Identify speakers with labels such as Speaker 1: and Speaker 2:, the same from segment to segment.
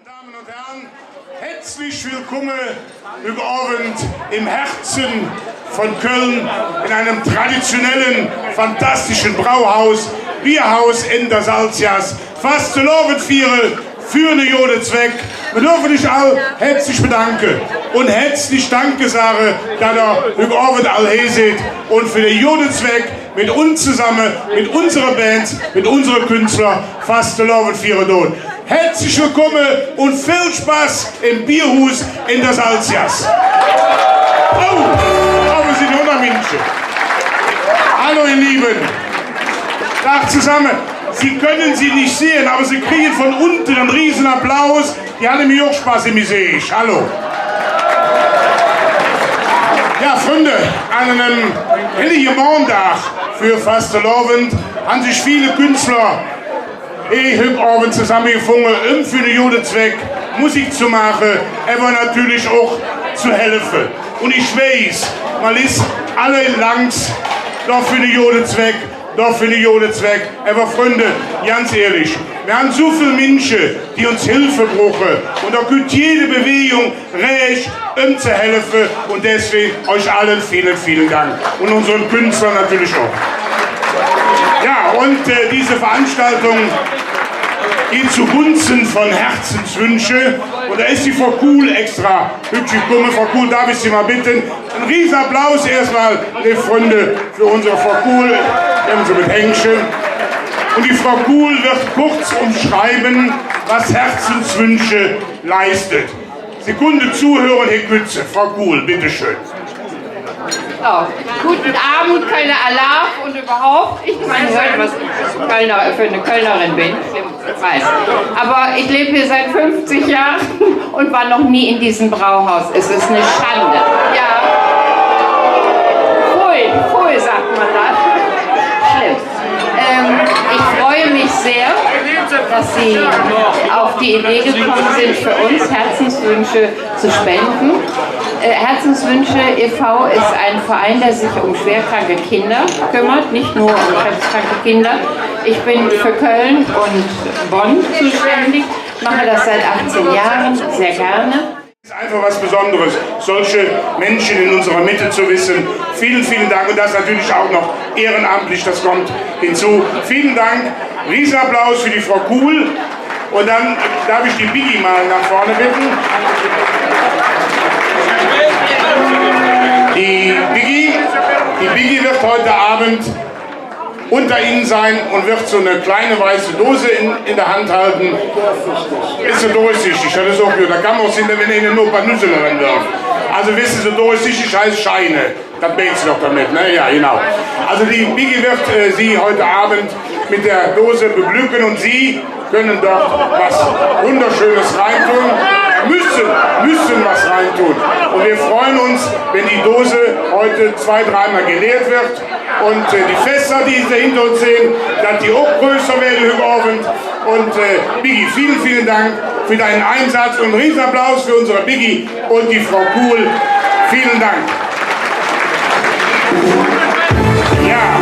Speaker 1: Damen und Herren, herzlich willkommen über Abend im Herzen von Köln in einem traditionellen, fantastischen Brauhaus, Bierhaus in der Salzias. Fast zu Abend für einen Jodezweck. Wir dürfen dich all herzlich bedanken und herzlich Danke sagen, dass ihr über Abend all hier seid und für den Jodezweck mit uns zusammen, mit unserer Band, mit unseren Künstlern fast zu Abend dort. Herzlich willkommen und viel Spaß im Bierhus in der Salzias. Oh, aber sind 100 Menschen. Hallo ihr Lieben. Tag zusammen. Sie können sie nicht sehen, aber sie kriegen von unten einen riesen Applaus. Die haben mir auch Spaß im sehe ich. Hallo. Ja, Freunde, an einem heiligen Montag für Fastelovend haben sich viele Künstler heute Abend zusammengefunden, um für den Judenzweck Musik zu machen, aber natürlich auch zu helfen. Und ich weiß, man ist alle langs da für den Judenzweck, aber Freunde, ganz ehrlich, wir haben so viele Menschen, die uns Hilfe brauchen. Und da gibt jede Bewegung recht, um zu helfen. Und deswegen euch allen vielen, vielen Dank. Und unseren Künstlern natürlich auch. Ja, und diese Veranstaltung geht zugunsten von Herzenswünsche. Und da ist die Frau Kuhl extra hübsch gekommen. Frau Kuhl, darf ich Sie mal bitten? Ein riesen Applaus erstmal, liebe Freunde, für unsere Frau Kuhl. Nehmen Sie mit Hängchen. Und die Frau Kuhl wird kurz umschreiben, was Herzenswünsche leistet. Sekunde zuhören, Herr Gütze. Frau Kuhl, bitteschön.
Speaker 2: Oh, guten Abend, Kölner Alarv und überhaupt. Ich meine, hört, was ich für eine Kölnerin bin. Ich weiß. Aber ich lebe hier seit 50 Jahren und war noch nie in diesem Brauhaus. Es ist eine Schande. Ja. Pfui, sagt man da. Schlimm. Ich freue mich sehr, dass Sie auf die Idee gekommen sind, für uns Herzenswünsche zu spenden. Herzenswünsche e.V. ist ein Verein, der sich um schwerkranke Kinder kümmert, nicht nur um krebskranke Kinder. Ich bin für Köln und Bonn zuständig, mache das seit 18 Jahren, sehr gerne.
Speaker 1: Es ist einfach was Besonderes, solche Menschen in unserer Mitte zu wissen. Vielen, vielen Dank und das natürlich auch noch ehrenamtlich, das kommt hinzu. Vielen Dank, Riesenapplaus für die Frau Kuhl und dann darf ich die Biggie mal nach vorne bitten. Die Biggie wird heute Abend unter Ihnen sein und wird so eine kleine weiße Dose in der Hand halten. Ist so durchsichtig, das ist auch gut. Da kann man auch sehen, wenn Ihnen nur ein paar Nüsse rein darf. Also wissen Sie, durchsichtig heißt Scheine. Das beten Sie doch damit, ne? Ja, genau. Also die Biggie wird Sie heute Abend mit der Dose beglücken und Sie können dort was Wunderschönes reintun. Müssen was reintun. Und wir freuen uns, wenn die Dose heute 2-3 Mal geleert wird. Und die Fässer, die Sie hinter uns sehen, dass die auch größer werden heute Abend. Und Biggie, vielen, vielen Dank für deinen Einsatz und einen Riesenapplaus für unsere Biggie und die Frau Kuhl. Vielen Dank. Ja.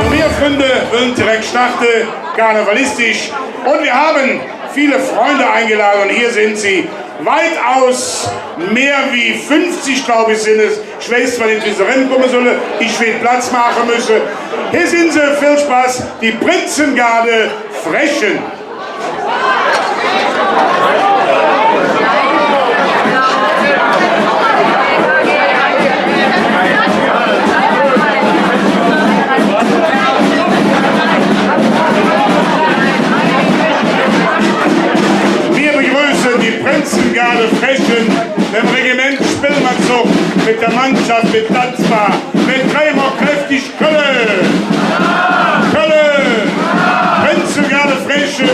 Speaker 1: Und wir Freunde wollen direkt starten, karnevalistisch. Und wir haben viele Freunde eingeladen und hier sind sie. Weitaus mehr wie 50, glaube ich, sind es. Ich weiß zwar nicht, wie sie reinkommen sollen. Ich will Platz machen müssen. Hier sind sie, viel Spaß, die Prinzengarde Frechen. Die Prinzengarde Frechen, dem Regiment Spillmannzug, mit der Mannschaft mit Tanzbar, mit dreimal kräftig Köln! Köln! Prinzengarde Frechen!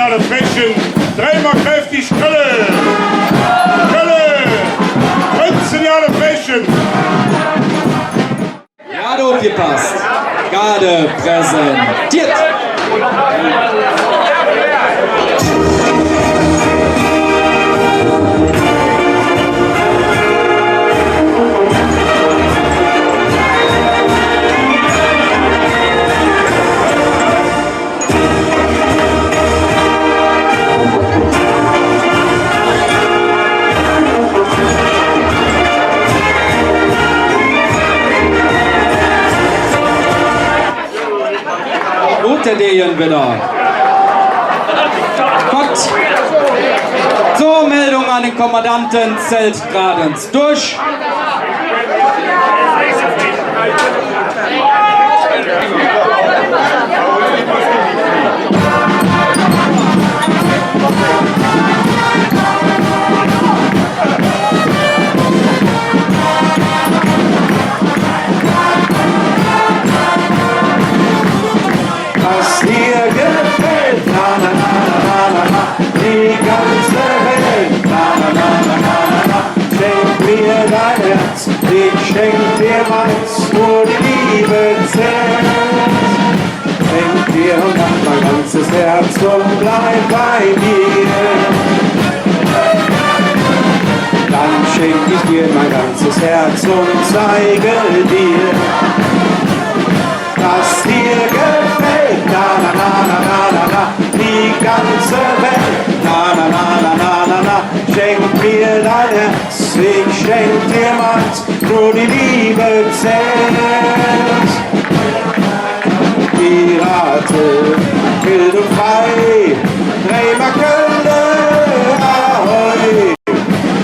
Speaker 1: alle Frechen, dreimal kräftig Kölle! Kölle! 15 Jahre Frechen!
Speaker 3: Gerade aufgepasst. Gerade präsentiert. Gute Ideen wieder. Gott. So, Meldung an den Kommandanten, Zelt Gradens durch.
Speaker 4: Was dir gefällt, na na na na na na, die ganze Welt, na na na na na na, schenk mir dein Herz, ich schenk dir meins, nur die Liebe zählt. Schenk dir mein ganzes Herz und bleib bei mir. Dann schenk ich dir mein ganzes Herz und zeige dir, was dir gefällt, na na na na na na na, die ganze Welt, na na na na na na na, schenk mir dein Herz, ich schenk dir meins, nur die Liebe zählt. Pirate, wild und frei, Bremer Kölne, ahoi,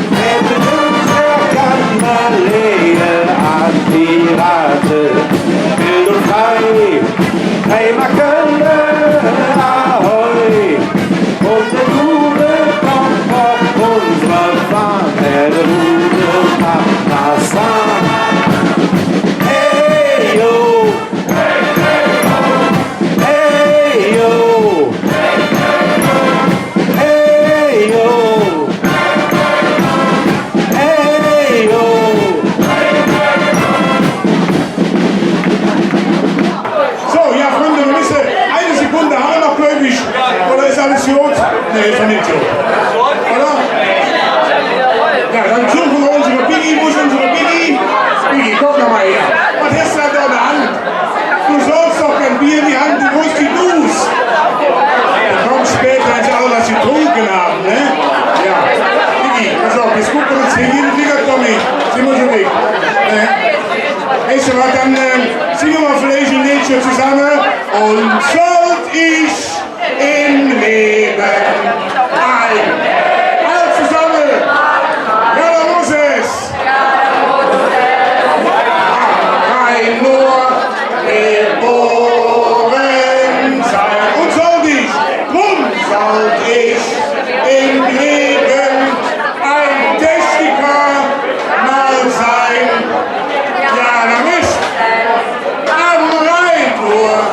Speaker 4: mit unserer Kammerlehe an Pirate, wild und frei, Bremer Kölne, ahoi, und der Rude kommt auf unsere Fahrt, der Rude macht das an. Hey yo, hey yo, hey yo, hey yo.
Speaker 1: So, ja, Freunde, wir müssen eine Sekunde haben noch, glaube ich. Oder ist alles gut? Nee, ist nicht so. Oder? Ja, dann suchen wir unsere Biggie. Wo ist unsere Biggie? Biggie, guck noch mal her. Was hast du da in der Hand? Du sollst doch kein Bier in die Hand, wo ist die Dus? Dann kommt später, wenn sie alle was getrunken haben, ne? Ja. Biggie, pass auf, jetzt gucken wir uns hier jeden Flieger, Tommy. Sind wir schon weg. Weißt du was, dann singen wir vielleicht ein Liedchen zusammen. Und sollt ich im Leben ein. Alle zusammen. Ja, da muss es. Ein nur geboren sein. Und sollt ich, drum sollt ich im Leben ein Techniker mal sein. Ja, da müsst am Rhein durch.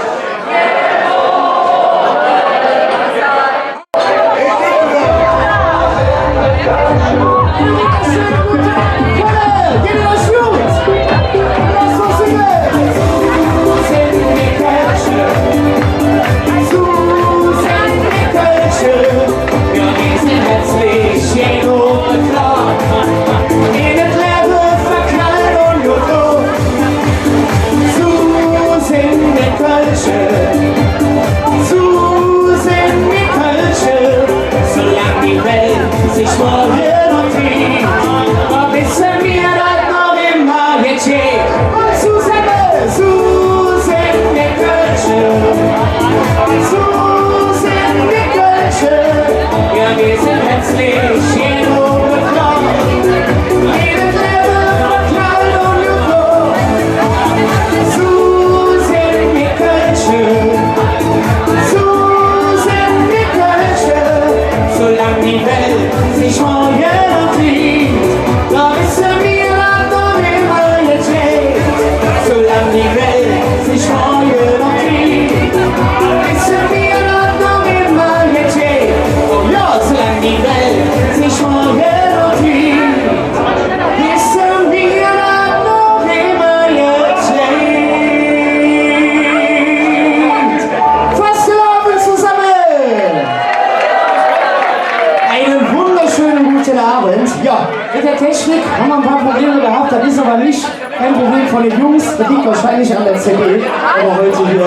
Speaker 5: Abend. Ja, mit der Technik haben wir ein paar Probleme gehabt, das ist aber nicht kein Problem von den Jungs. Das liegt wahrscheinlich an der CD, aber heute hier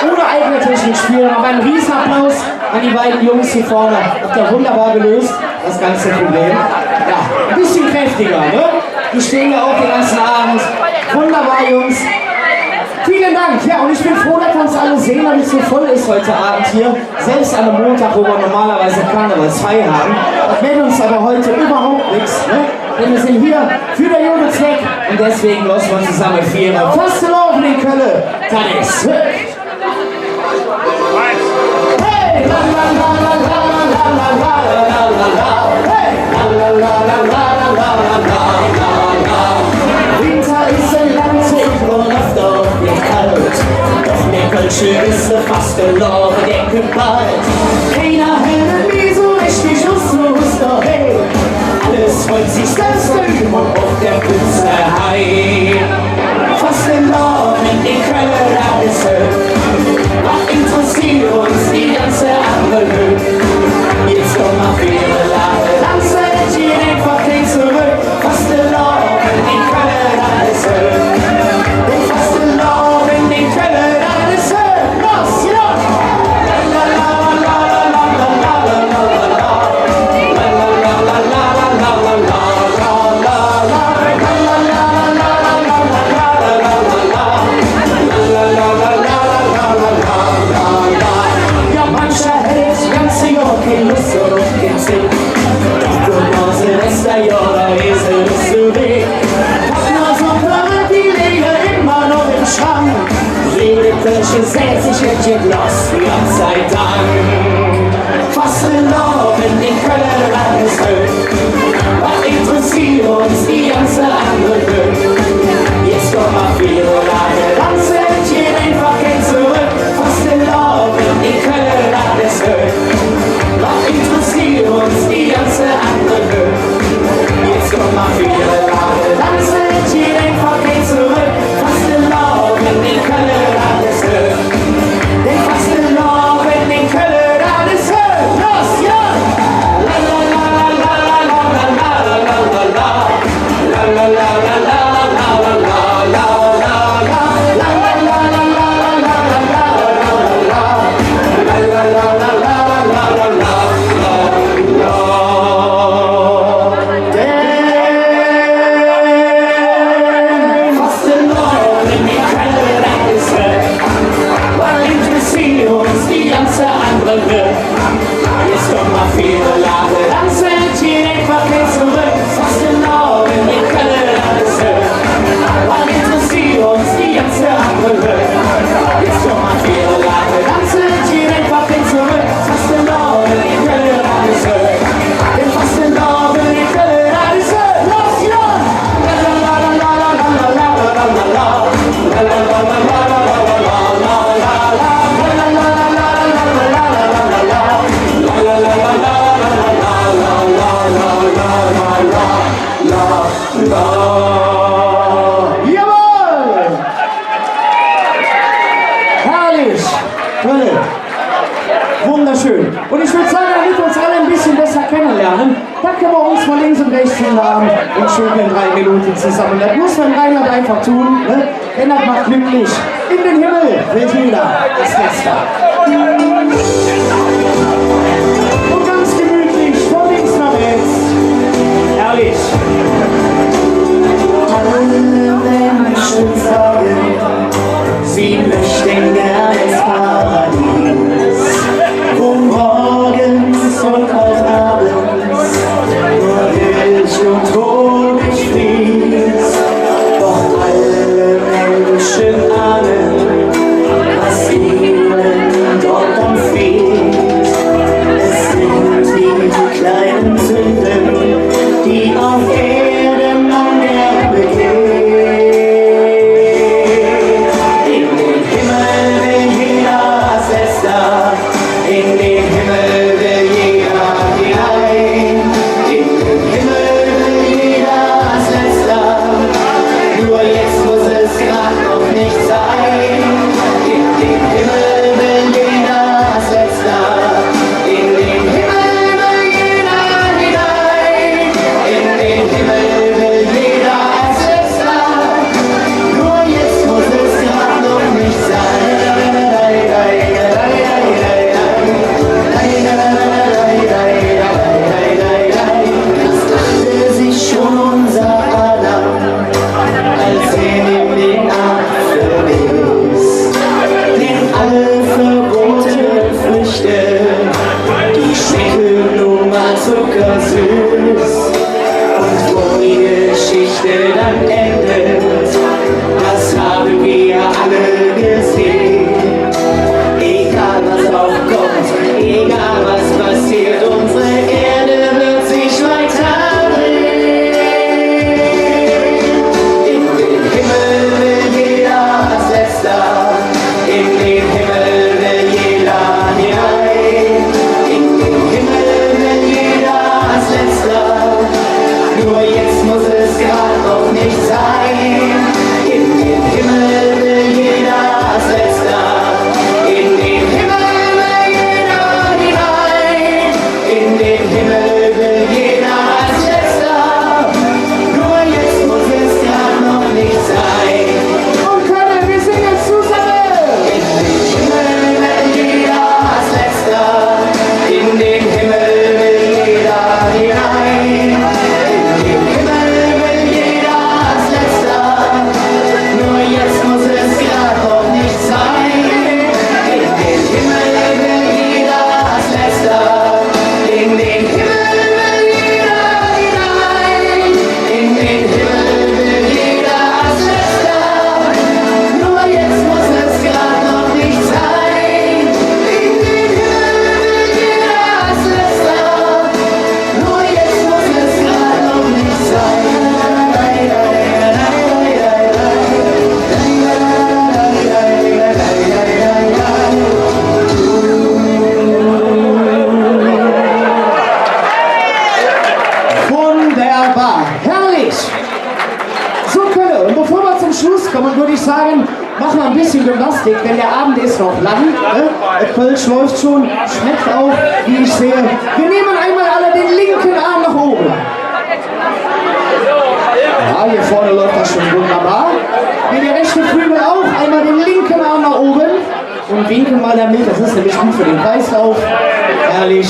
Speaker 5: ohne eigene Technik spielen. Aber einen Riesenapplaus an die beiden Jungs hier vorne. Habt ihr wunderbar gelöst, das ganze Problem. Ja, ein bisschen kräftiger, ne? Die stehen ja auch den ganzen Abend. Wunderbar, Jungs. Vielen Dank. Ja, und ich bin froh, dass wir uns alle sehen, weil es so voll ist heute Abend hier. Selbst an einem Montag, wo wir normalerweise Karnevalsfrei haben. Das wird uns aber heute überhaupt nichts, ne? Denn wir sind hier für den guten Zweck und deswegen lassen wir zusammen feiern. Fastelovend in Köln, das ist weg. Hey! La la la la la la la la la la la. Hey! La la la la la la la la la. Winter ist ein Land, ich wohne oft auf mir kalt. Doch mir Kölsche ist fast verloren, denke bald. Keiner hält mich so richtig lustlos, doch hey, alles freut sich selbst drüben und auf der Pütze heim. Fast verloren in den Köln, alles hört. Was interessiert uns die ganze andere Welt? Jetzt kommt mal viele Lache, Lanze, die einfach kein zurück. Fast verloren in den Köln, alles hört. Denn fast verloren in den Köln, alles hört. Los, ja! La la la la la la la la la la la. La la la la la la la la la la la la. La la la la la la la la la la la la. La la la la la la la la la. Ja, mancher hält ganze Jahr kein Lust und kein Sinn. Doch nur Silvesterjahr, da ist es so weg. Nur so hören die Leger immer noch im Schrank. Jede Kirche setzt sich in ihr Glas, Gott sei Dank. Fast verloren in den Köln, alles hört. Was interessiert uns die ganze andere Welt? Jetzt kommt mal viele Lache, dann sind hier einfach kein zurück. Fast verloren in den Köln, alles hört. Was interessiert uns die ganze andere Welt? Jetzt kommt mal viele Lache, dann sind hier einfach kein zurück. Fast verloren in den Köln, alles hört. Denn fast verloren in den Köln, alles hört. Los, ja! La la la la la la la la la la la la. La la la la la la la la la la la. La la la la la la la la la la. La la la la la la la la la. Denn fast verloren in den Köln, alles hört. Was interessiert uns die ganze andere Welt? Jetzt kommt mal viele Lache, dann sind hier einfach kein zurück. Fast verloren in den Köln, alles hört. Was interessiert uns die ganze andere Welt? Jetzt kommt mal viele Lache, dann sind hier einfach kein zurück. Fast verloren in den Köln, alles hört. Denn fast verloren in den Köln, alles hört. Los, ja! La la la la la la la la la la la. La la la la la la la la la la la la. La la la la la la la la la la la. La la la la la la la la la la. Jawohl! Herrlich! Toll! Wunderschön! Und ich würde sagen, damit wir uns alle ein bisschen besser kennenlernen, da können wir uns mal links und rechts hinhaben und schön in 3 Minuten zusammen. Das muss man in Rheinland einfach tun, ne? Denn das macht glücklich. In den Himmel wird wieder das Fester. Und ganz gemütlich von links nach rechts. Herrlich! Alle Menschen sagen, sie möchten gerne ins Paradies, wo morgens und auch abends nur Milch und Honig fließt. Doch alle Menschen ahnen, was ihnen dort am fehlt. Es sind die kleinen Sünden, die auf Erden man gern begeht. In den Himmel will jeder als Letzter, in den Himmel will jeder zuckersüß. Und wo die Geschichte dann endet, das haben wir alle gesehen. Egal was auch kommt, egal was passiert, unsere Erde wird sich weiter drehen. In den Himmel will jeder als Letzter, in den Himmel will jeder hinein. In den Himmel will jeder als Letzter, nur jetzt muss es grad noch nicht sein. In den Himmel will jeder als Letzter, in den Himmel will jeder hinein. In den Himmel will jeder als Letzter, nur jetzt muss es grad noch nicht sein. Und können wir singen zusammen? In den Himmel will jeder als Letzter, in den Himmel will jeder hinein. In den Himmel will jeder als Letzter, nur jetzt muss es grad noch nicht sein. In den Himmel will jeder als Letzter, in den Himmel will jeder hinein. In den Himmel will jeder als Letzter, nur jetzt muss es grad noch nicht sein. In den Himmel will jeder als Letzter, nur jetzt muss es grad noch nicht sein. Wunderbar, herrlich. So, Kölle, und bevor wir zum Schluss kommen, würde ich sagen, machen wir ein bisschen Gymnastik, denn der Abend ist noch lang. Ne? Der Kölsch läuft schon, schmeckt auch, wie ich sehe. Wir nehmen einmal alle den linken Arm nach oben. Ja, hier vorne läuft das schon wunderbar. Wie der rechte Flügel auch, einmal den linken Arm nach oben. Und winken mal damit, das ist nämlich gut für den Kreislauf. Herrlich,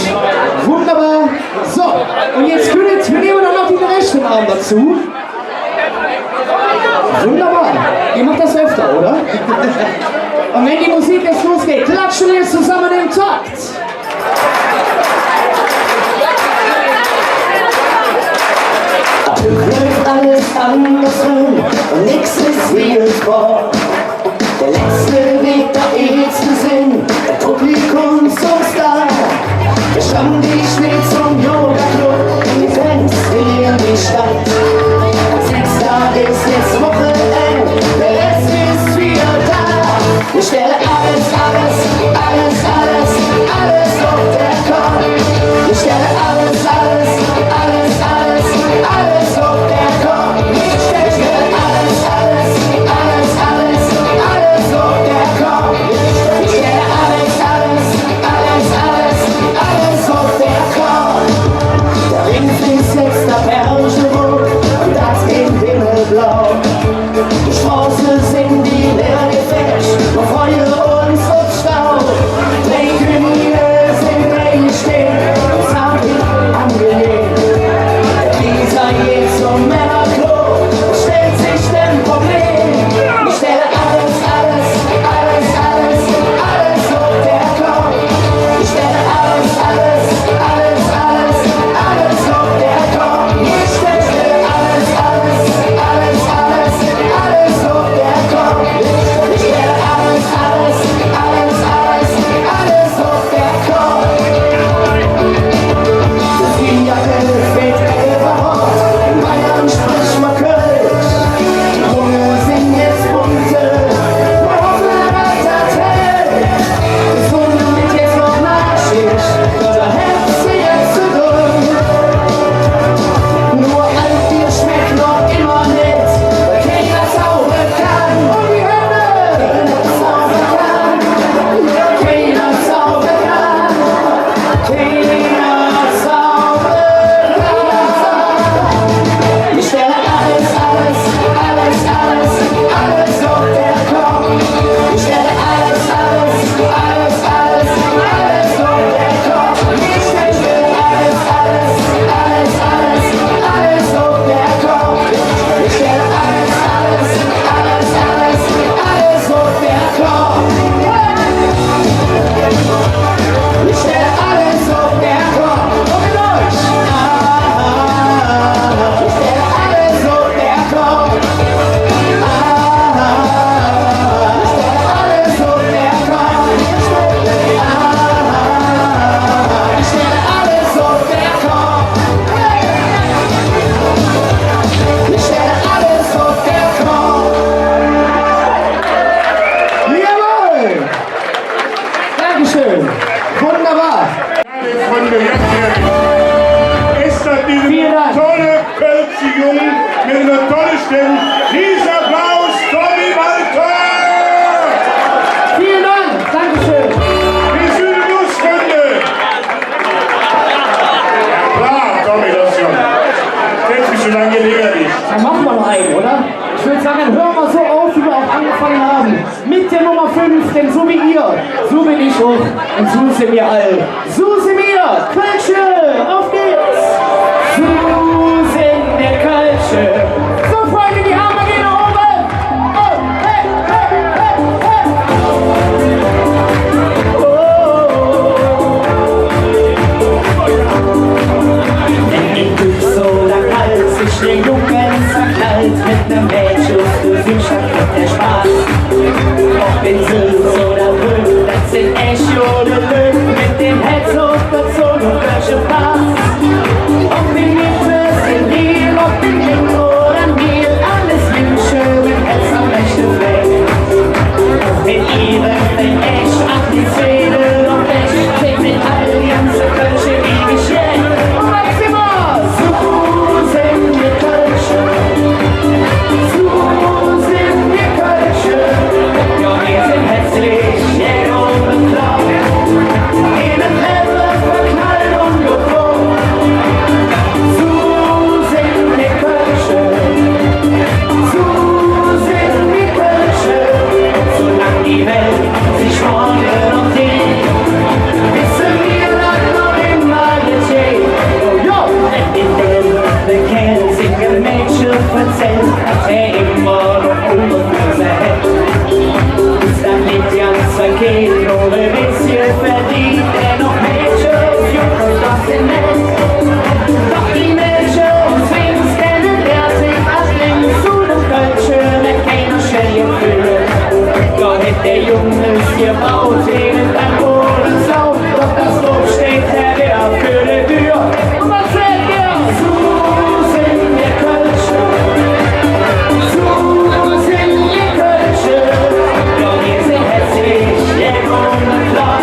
Speaker 5: wunderbar. So, und jetzt König, wir nehmen dann noch den rechten Arm dazu. Wunderbar, ihr macht das öfter, oder? Und wenn die Musik jetzt losgeht, klatschen wir zusammen im Takt. Läuft alles andersrum und nix ist wie es war. Der letzte Weg, der ehesten Sinn, der Publikumstar. Der Stamm, die steht zum Yoga-Club, die Fans in die Stadt. Sechster ist jetzt Wochenende, der letzte ist wieder da. Ich stelle alles auf der Kopf. Ich stelle alles auf der Kopf. Ich stelle alles auf der Kopf. Ich stelle alles auf der Kopf. Der Ring fließt jetzt nach Bergerac und das im Himmelblau. Die Straßen sind die Leer gefälscht, vor Feuer und Stau.
Speaker 1: Ist das diese
Speaker 5: Vielen Dank.
Speaker 1: tolle Kölsche Jungen mit einer tollen Stimme? Dieser Applaus, Tommy Walter!
Speaker 5: Vielen Dank. Dankeschön.
Speaker 1: Die Südlustfreunde! Ja klar, Tommy, das schon. Kennst mich schon lange lächerlich.
Speaker 5: Dann machen wir noch einen, oder? Ich würde sagen, hören wir so auf, wie wir auch angefangen haben. Mit der Nummer 5, denn so wie ihr, so bin ich auch und so sind wir alle. So sind wir, Kölsche, auf geht's! So sind wir Kölsche. So, Freunde, die Arme gehen nach oben. Oh, hey, hey, hey, hey. Denn ich bin so lang, als ich den Jungen verknallt mit nem Mädchen, du siehst, da kriegt der Spaß. Ob in Sülz oder Rück, das sind Echo oder Lück, mit dem Herzog dazu noch Kölsche Spaß. Ob in Miefes, in Riel, ob in Ring oder Miel, alles Wünsche mit Herz am rechten Fleck. Mit ihrem bin ich ab die Zähne und ich bin mit all die ganze Kölsche ewig jetzt. Und Maximus! So sind wir Kölsche. So sind wir Kölsche. Ja, wir sind hässlich, jeder und blau. In den Händen verknallt und gefroren. So sind wir Kölsche. So sind wir Kölsche. Solange die Welt sich morgen noch dreht, wissen wir dann noch immer geschehen. Oh jo, wenn die Welt Kerl sich ein Mädchen verzählt, hat immer noch unser Held. Ist dann nicht ganz verkehrt, nur ein bisschen verdient, dennoch Mädchen, Jungs, das sind nett. Doch die Mädchen zwingend kennenlernen, als links zu dem Kölsche, mit keiner Schelle führt. Doch hat der Junge gebaut, in ein Bodensau, doch das Lob steht her für die Tür. Und was sagt ihr? So sind wir Kölsche. So sind wir Kölsche. Doch wir sind hässlich, jeder und klar.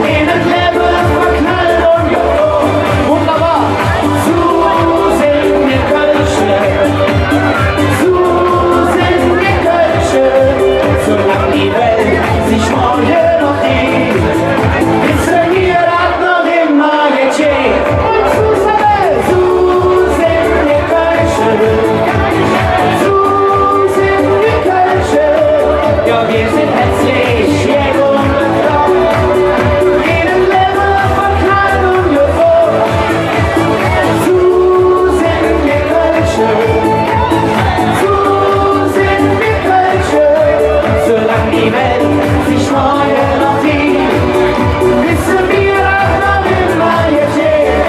Speaker 5: In den Leben verknallt und gefroren. Wunderbar. So sind wir Kölsche. So sind wir Kölsche. Solange die Welt sich morgen noch dreht, wissen wir das noch immer geschehen. Und zusammen, so sind wir Kölsche. So sind wir Kölsche. Ja, wir sind hässlich, jeder und blau. In den Leben verknallt und gefroren. So sind wir Kölsche. So sind wir Kölsche. Solange die Welt sich morgen noch dreht, wissen wir das noch immer geschehen.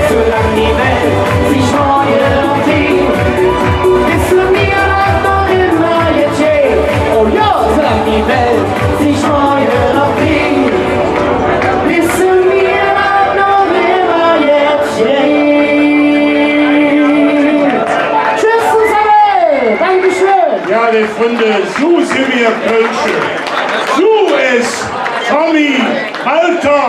Speaker 5: Solange die Welt sich morgen noch dreht, wissen wir das noch immer geschehen. Oh ja, solange die Welt sich morgen noch dreht, wissen wir das noch immer geschehen. Tschüss zusammen, Dankeschön.
Speaker 1: Ja, die Freunde, so sind wir Kölsche. So ist Tommy Walter.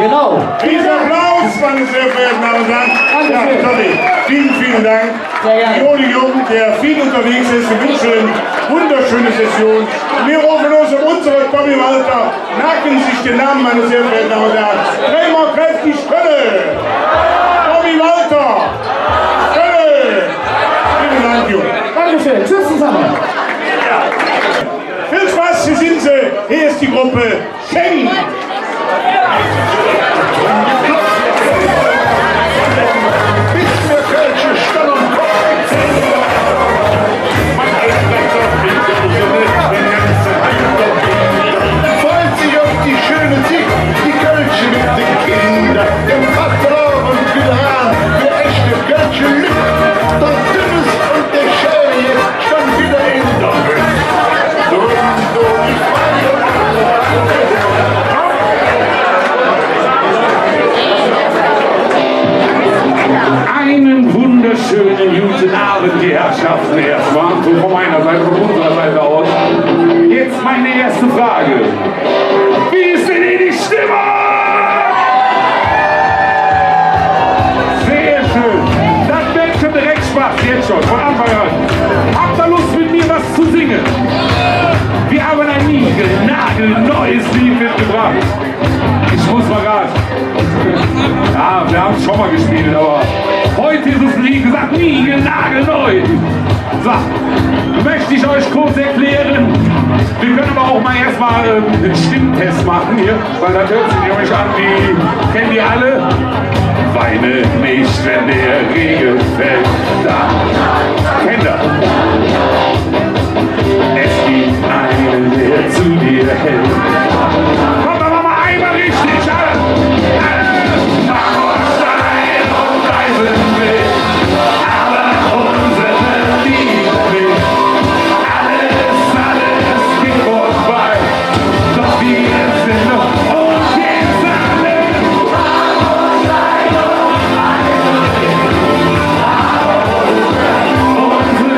Speaker 5: Genau.
Speaker 1: Dieser Applaus, meine sehr verehrten Damen und Herren. Ja,
Speaker 5: Dankeschön.
Speaker 1: Tommy, vielen Dank.
Speaker 5: Sehr gerne.
Speaker 1: Joli Jung, der viel unterwegs ist, wir wünschen eine wunderschöne Session. Wir rufen uns um unsere Tommy Walter. Merken Sie sich den Namen, meine sehr verehrten Damen und Herren. Dreimal kräftig Kölle. Tommy Walter. Kölle. Vielen Dank, Jung.
Speaker 5: Dankeschön. Tschüss zusammen.
Speaker 1: Viel Spaß, hier sind sie. Hier ist die Gruppe Schengen.
Speaker 6: Freut sich auf die schöne Sicht, die Kölsche mit den Kindern, dem Vertrauen und Güteran, für echte Kölsche Lück. Der Dünnes und der Schärie schon wieder in der Höhe.
Speaker 7: Einen wunderschönen guten Abend, die Herrschaften, erstmal. So von meiner Seite, von unserer Seite aus. Jetzt meine erste Frage. Wie ist denn hier die Stimmung? schon, von Anfang an. Habt ihr Lust mit mir was zu singen? Wir haben ein nagelneues Lied mitgebracht. Ich muss mal grad. Ja, wir haben es schon mal gespielt, aber heute ist es, wie gesagt, nagelneu. So, möchte ich euch kurz erklären. Wir können aber auch mal erstmal einen Stimmtest machen hier, weil da hört sich nämlich an, die kennen die alle. Weine nicht, wenn der Regen fällt. Da, kennt ihr. Es gibt einen, der zu dir hält. Kommt aber mal einmal richtig, alle. Marmorstein und Eisenweg, aber unsere Liebe nicht. Alles geht vorbei, doch wir sind noch und jetzt alle. Marmorstein und Eisenweg, aber unsere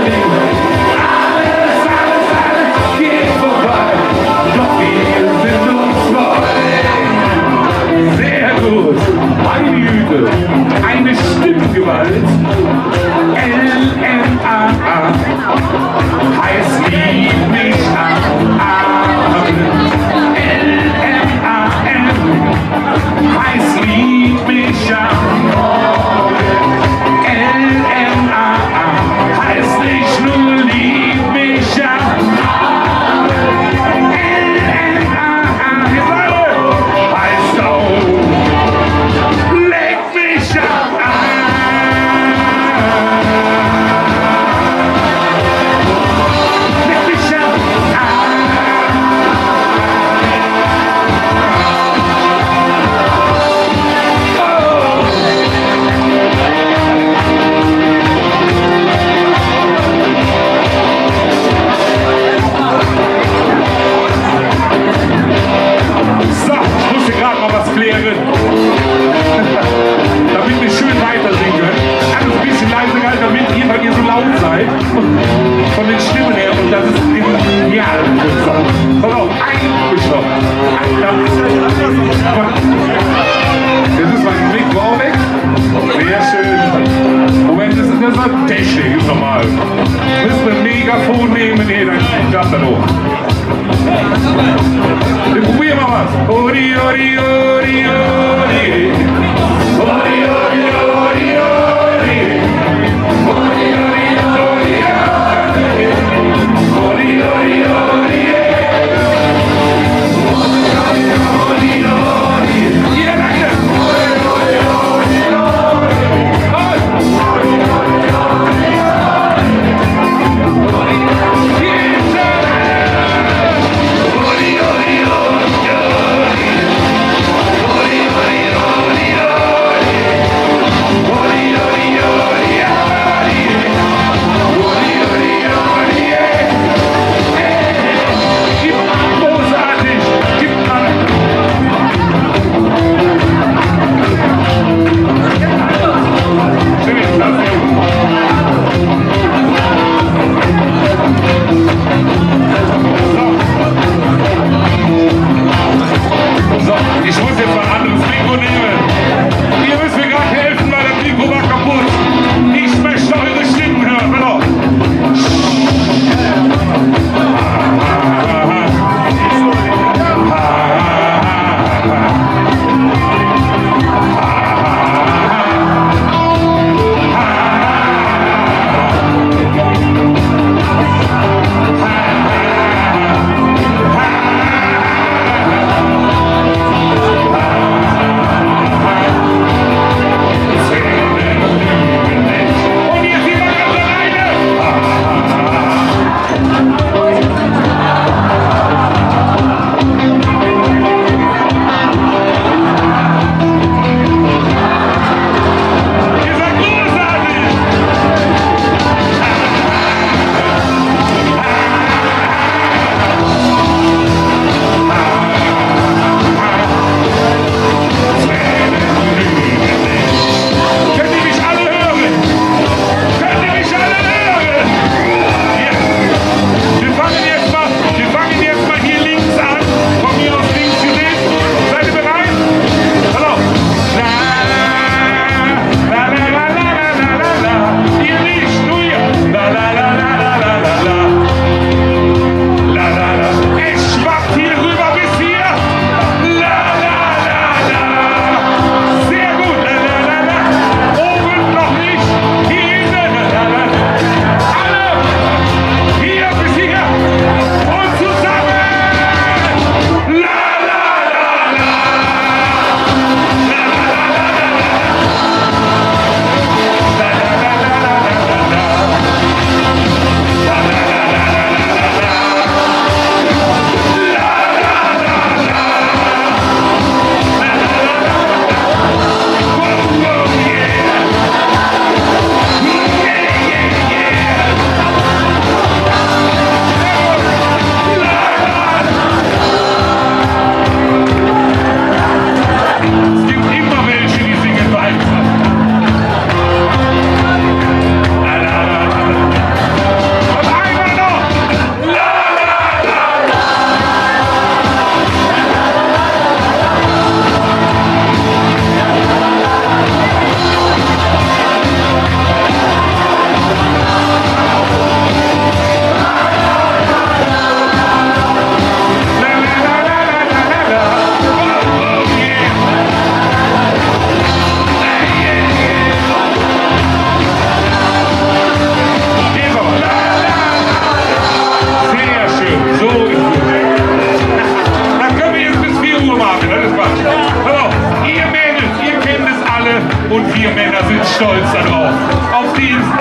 Speaker 7: stolz darauf. Auf diesen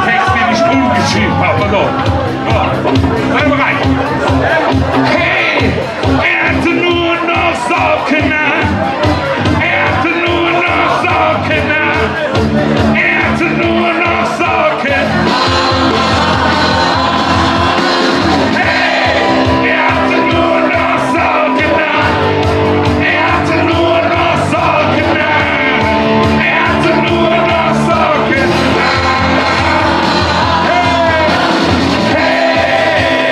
Speaker 7: Text, den ich umgeschrieben habe. So. Ja. Seid ihr bereit? Hey, er hatte nur noch Socken an. Er hatte nur noch Socken an. Er hatte nur noch Socken. Hey, er hatte nur noch Socken an. Er hatte nur noch Socken an. Er hatte nur noch Socken an. Hey, hey.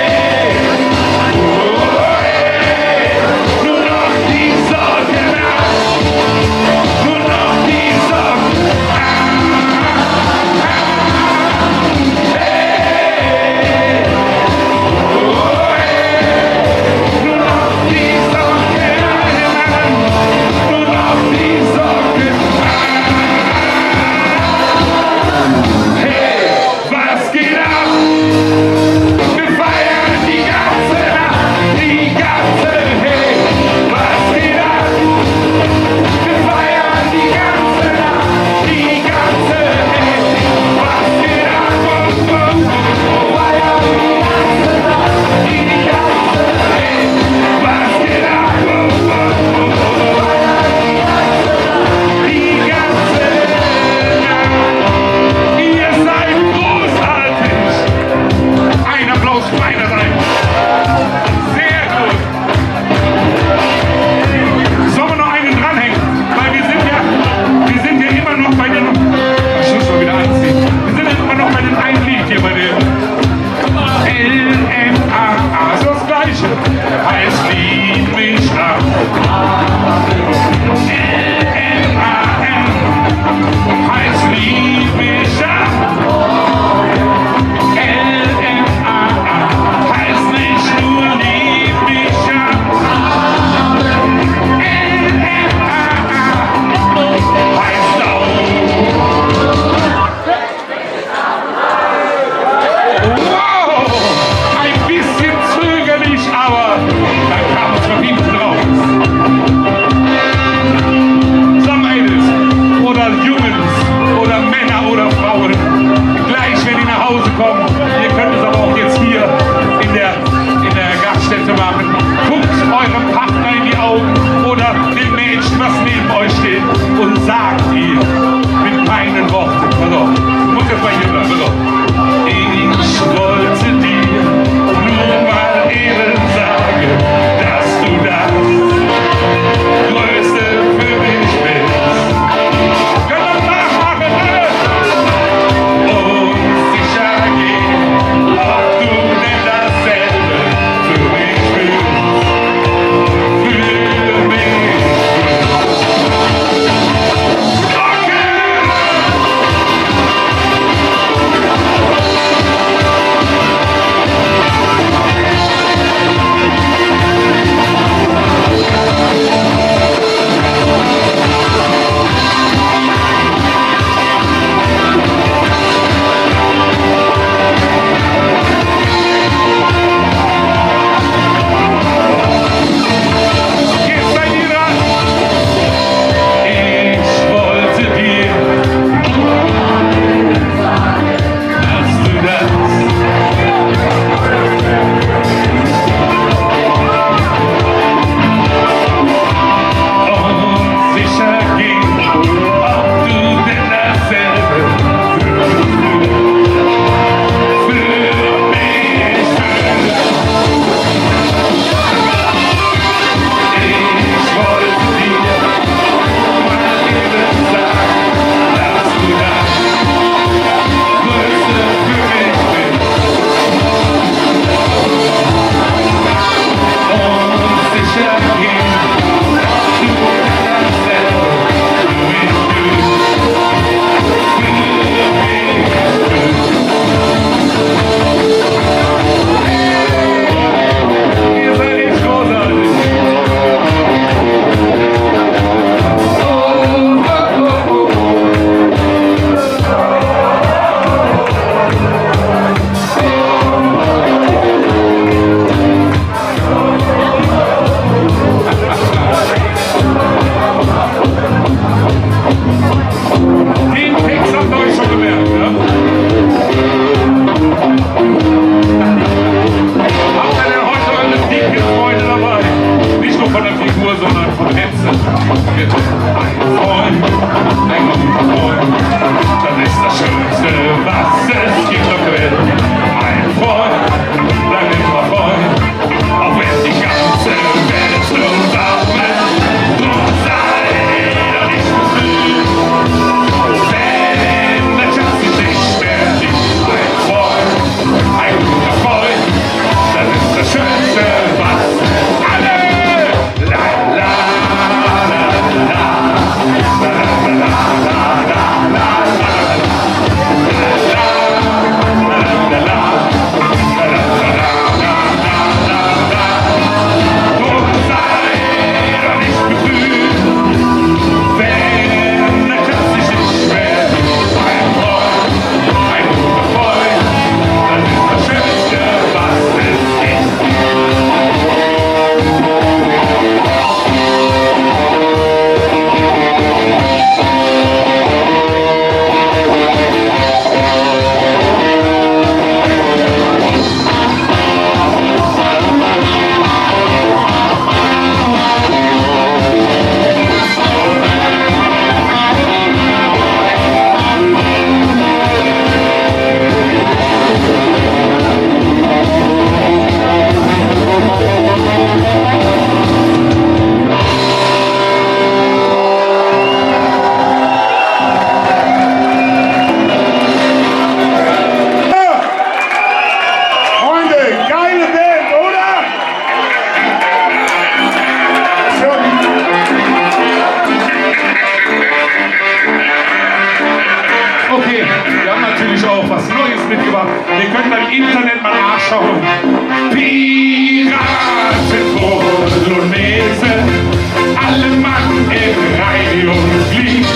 Speaker 7: was Neues mitgebracht. Ihr könnt im Internet mal nachschauen. Piraten Bolognese, alle Mann in Reihe und Glied.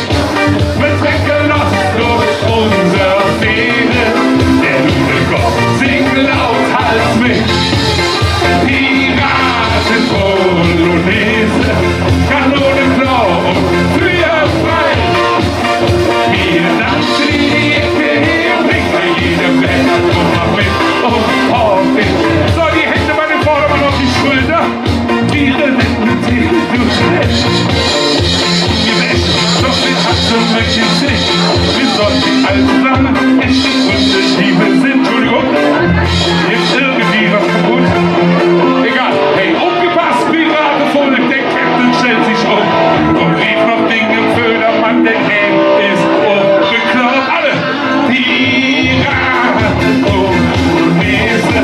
Speaker 7: Mit weggelockt durch unser Fähne. Der Nudelgott singt laut als mit. Piraten Bolognese, Kanonenklau und Feuer frei. Wir tanzen in die Ecke her, bringt bei jedem Wetter, komm mal mit und hoffentlich. So, die Hände bei den Vordermann auf die Schulter. Ihre Hände zählen durch Recht. Gewäscht, doch wir hatten welche Sicht. Wir sollten allzusammen echte Gründe, Liebe sind. Entschuldigung, jetzt irgendwie was kaputt. Egal, hey, aufgepasst, Pirate vorne, der Captain stellt sich um. Und rief noch Dinge für der Mann, der Game ist bekloppt. Alle Piraten Bolognese,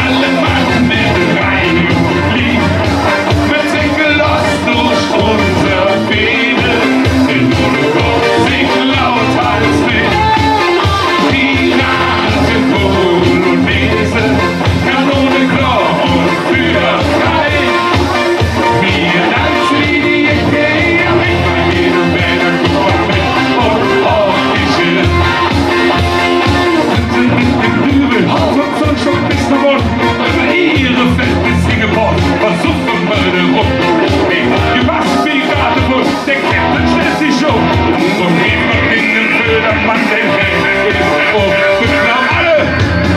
Speaker 7: alle Mann mit Reihe und Glied. Wir sind gelost durch unser Fähne, denn Nudelgott singt laut als mit. Piraten Bolognese, Kanonenklau und Feuer frei. Wir tanzen in die Ecke her, mit bei jedem Wetter, guck mal mit und auf die Schilder. Hauptsache Sonnenschein bis zum Mond, über ihre Feld bis Ingeborg, versuchen meine rum. Hey, gemacht wie gerade wohl, der Captain stellt sich schon. Und immer in den Fördern, Mann, der Held ist beklaut alle.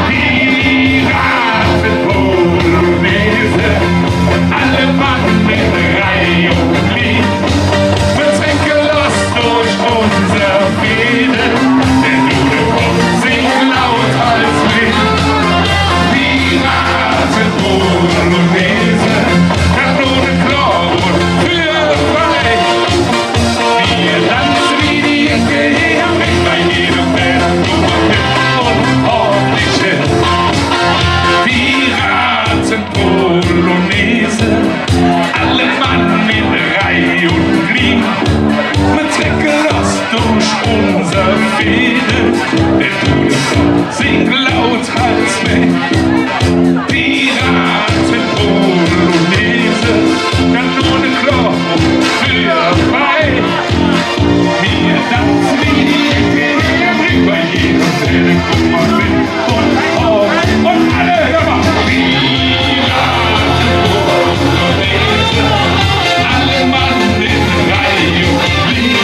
Speaker 7: Piraten Bolognese, alle Mann mit Reihe und Glied. Wir sind gelost durch unser Fähne, der Nudelgott singt laut als mit. Piraten Bolognese, Kanonenklau und Feuer frei. Wir tanzen in die Ecke her, mit bei jedem Wetter, guck mal mit und ordentlich hin. Piraten Bolognese, alle Mann in Reihe und Glied. Mit gelost durch unser Fähne, der Nudelgott singt laut als mit. Piraten Bolognese, Kanonenklau und Feuer frei. Wir tanzen in die Ecke her, bringt bei jedem Wetter, guck mal mit und auf und alle, hör mal. Piraten Bolognese, alle Mann in Reihe und Glied.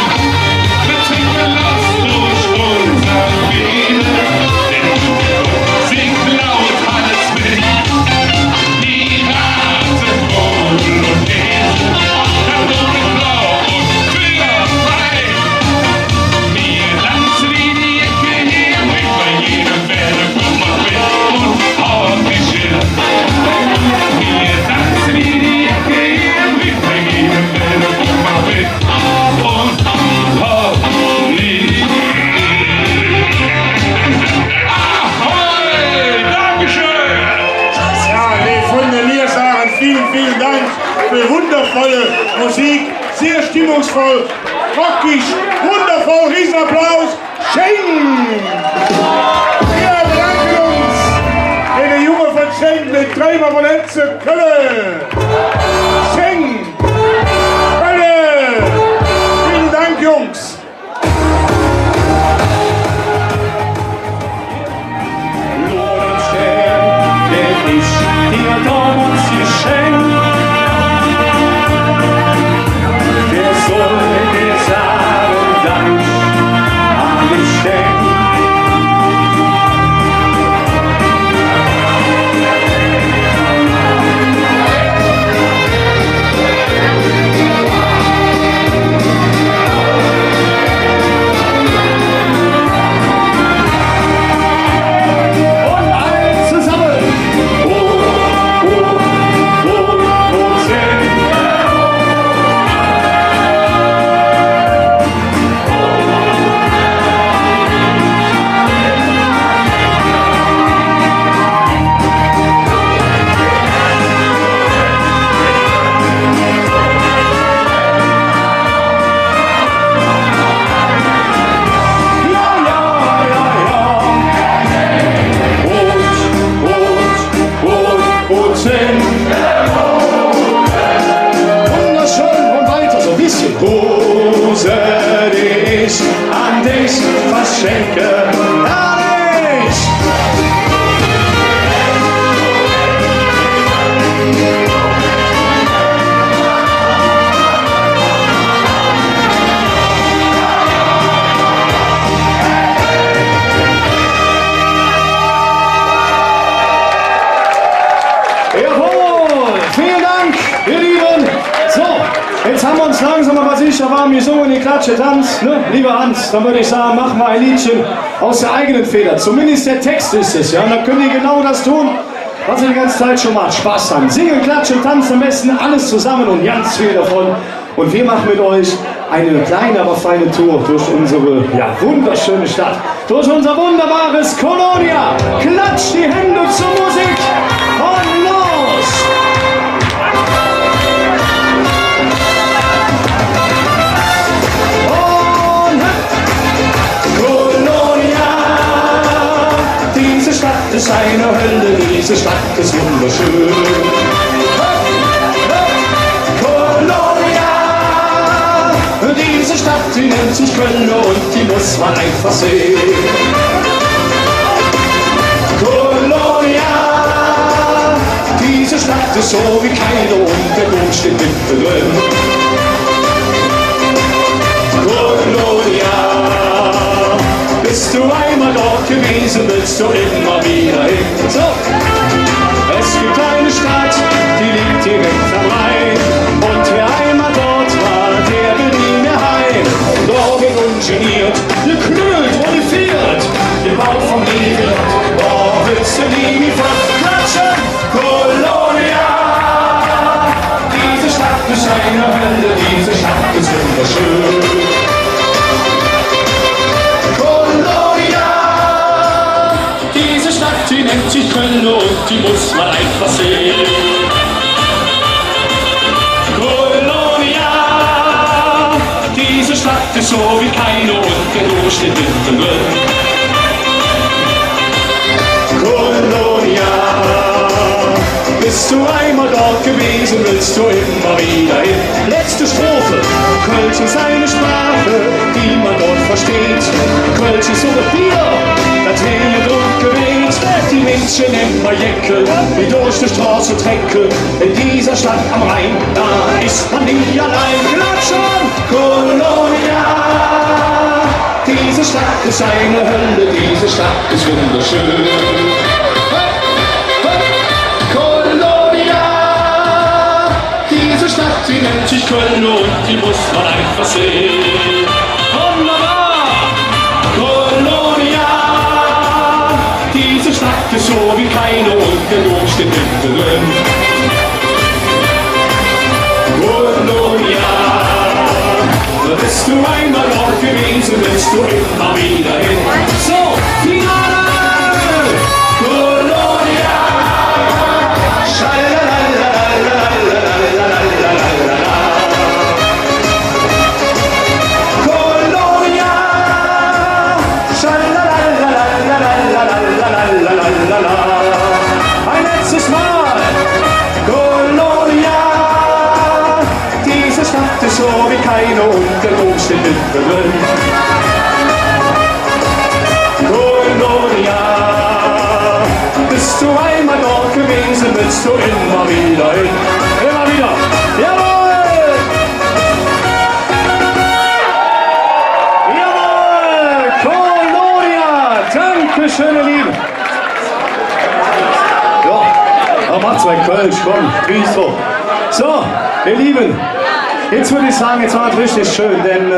Speaker 7: Wir sind gelost durch unser Fähne, der Nudelgott singt laut als mit. Piraten Bolognese, Kanonenklau und Feuer frei. Wir tanzen in die Ecke her, bringt bei jedem Wetter, guck mal mit und ordentlich hin. Wir tanzen in die Ecke her, bringt bei jedem Wetter, guck mal mit und ordentlich hin. Ahoi! Dankeschön!
Speaker 1: Ja, nee, von mir sagen vielen, vielen Dank für wundervolle Musik, sehr stimmungsvoll, rockig, wundervoll, Riesenapplaus, Schenk! Wir bedanken uns in der Junge von Schenk mit Träger von Enze Kölle. Schenk! Kölle! Vielen Dank, Jungs!
Speaker 4: Der ich dir damals geschenkt. Wer soll dir sagen, Dank an Geschenk?
Speaker 8: sicher warm gesungen, die Klatsche tanzt, ne? Lieber Hans, dann würde ich sagen, mach mal ein Liedchen aus der eigenen Feder. Zumindest der Text ist es, ja. Und dann könnt ihr genau das tun, was ihr die ganze Zeit schon macht. Spaß haben. Singen, klatschen, tanzen am besten, alles zusammen und ganz viel davon. Und wir machen mit euch eine kleine, aber feine Tour durch unsere wunderschöne Stadt. Durch unser wunderbares Kolonia. Klatscht die Hände zur Musik und los! Diese Stadt ist eine Hölle, diese Stadt ist wunderschön. Kolonia, diese Stadt, die nennt sich Köln und die muss man einfach sehen. Kolonia, diese Stadt ist so wie keine und der Dom steht mittendrin. Kolonia, bist du einmal dort gewesen, willst du immer wieder hin. So, es gibt eine Stadt, die liegt direkt am Rhein. Und wer einmal dort war, der will nie mehr heim. Dorgen ungeniert, geknüllt und geviert, gebaut vom Liebe. Oh, willst du nie verklatschen? Kolonia, diese Stadt ist eine Hölle, diese Stadt ist wunderschön. Die nennt sich Köln und die muss man einfach sehen. Kolonia, diese Stadt ist so wie keine und der Dom steht mittendrin. Kolonia, bist du einmal dort gewesen, willst du immer wieder hin. Letzte Strophe, Kölsch ist eine Sprache, die man dort versteht. Kölsch ist so ein Bier, das weht und geweht. Die Mädchen im Majecke, die durch die Straße trecke. In dieser Stadt am Rhein, da ist man nie allein. Klatschen, Kolonia, diese Stadt ist eine Hölle, diese Stadt ist wunderschön. Kolonia, diese Stadt, die nennt sich Köln und die muss man einfach sehen. Wunderbar! Kolonia, diese Stadt ist so wie keine und der Dom steht mittendrin. Kolonia, bist du einmal dort gewesen, willst du immer wieder hin. So, Finale! Kolonia! Schalalalalalalalalalala. Kolonia! Schalalalalalalalalalala. Ein letztes Mal! Kolonia! Diese Stadt ist so wie keine und der Dom steht mittendrin. Kolonia, bist du einmal dort gewesen, willst du immer wieder hin. Immer wieder. Jawohl! Jawohl! Kolonia! Dankeschön, ihr Lieben. Ja, da macht's mein Kölsch, komm, Bistro. So, ihr Lieben, jetzt würde ich sagen, jetzt war es richtig schön, denn,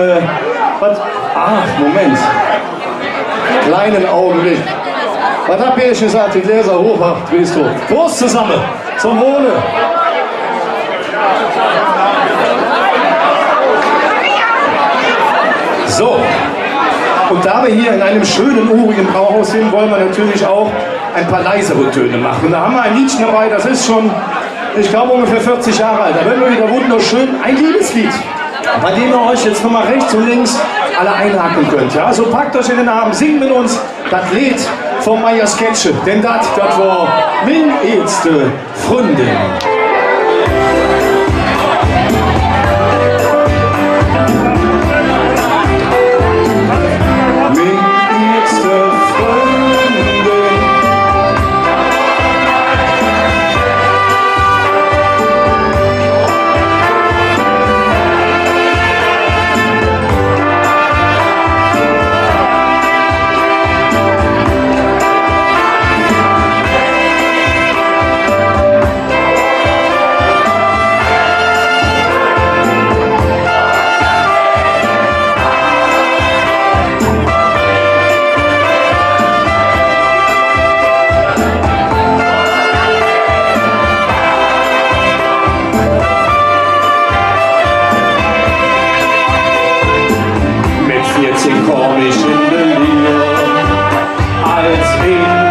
Speaker 8: Moment. Kleinen Augenblick. Was habt ihr gesagt? Die Gläser hoch, Bistro. Prost zusammen, zum Wohle. So, und da wir hier in einem schönen, urigen Brauhaus sind, wollen wir natürlich auch ein paar leisere Töne machen. Und da haben wir ein Liedchen dabei, das ist schon, ich glaube, ungefähr 40 Jahre alt. Da werden wir wieder wunderschön ein Liebeslied, bei dem ihr euch jetzt nochmal rechts und links alle einhaken könnt. Ja? Also packt euch in den Arm, singt mit uns das Lied von Meier Sketche, denn das war mein erste Freundin. den komm ich in den Lier als Installateur.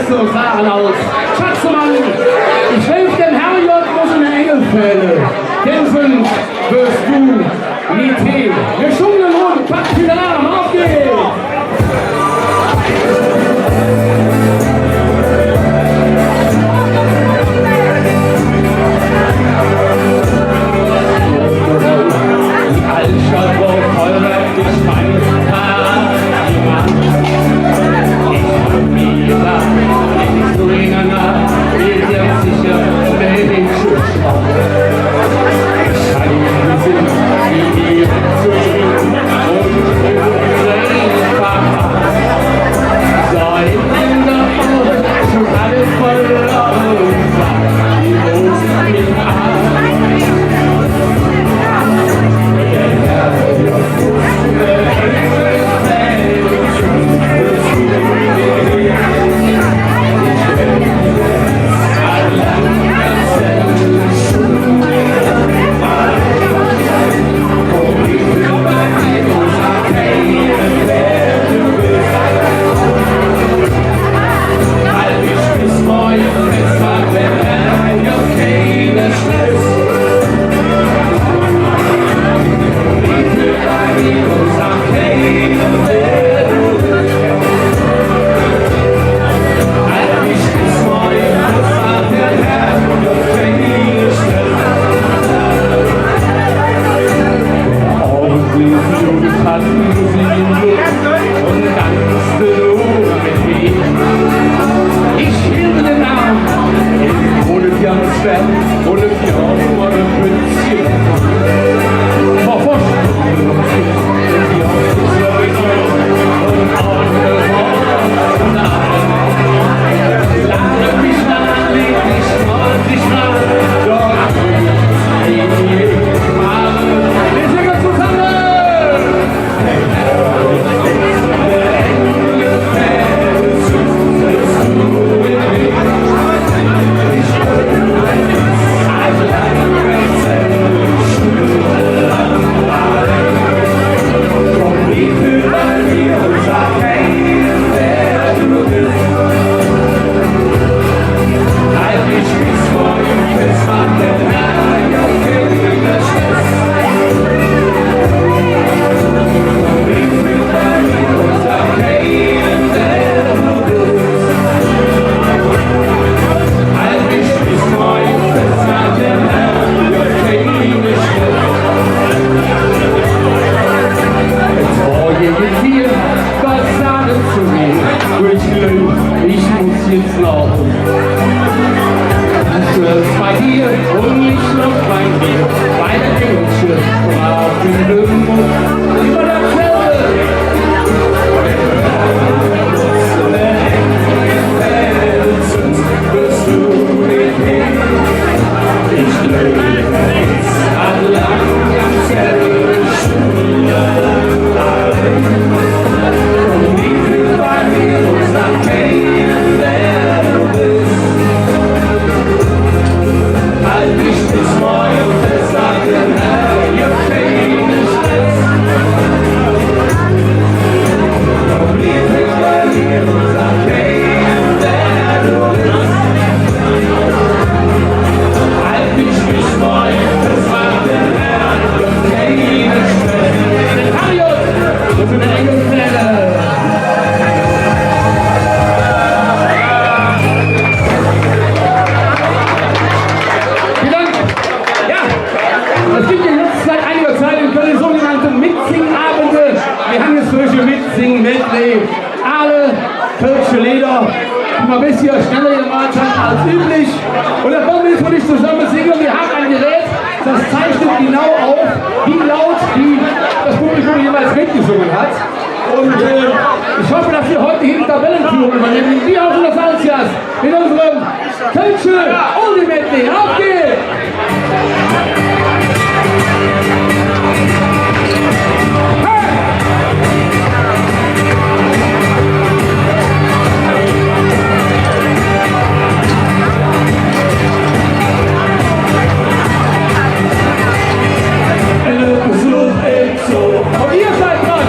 Speaker 7: so Sachen aus. Schatzmann, ich helfe dem Herrgott, muss in der Engelfälle. Kämpfen wirst du, Nite. Wir schwungen und packen den Arm, auf geht's! Altstadt, wo Feuerwerk gespannt hat. Ich hab mir gesagt, ich so länger nach, wir sind sicher, wer den Schuss macht. Scheine sind die mir zu und Rennfahrer. Seit in der Ohren schon alles verloren, die Rosen mit an. Ich hoffe, dass wir heute hier die Tabellenführung übernehmen. Wir aus Los Angeles mit unserem Kölsche Ultimate. Auf geht's! Und ihr seid dran!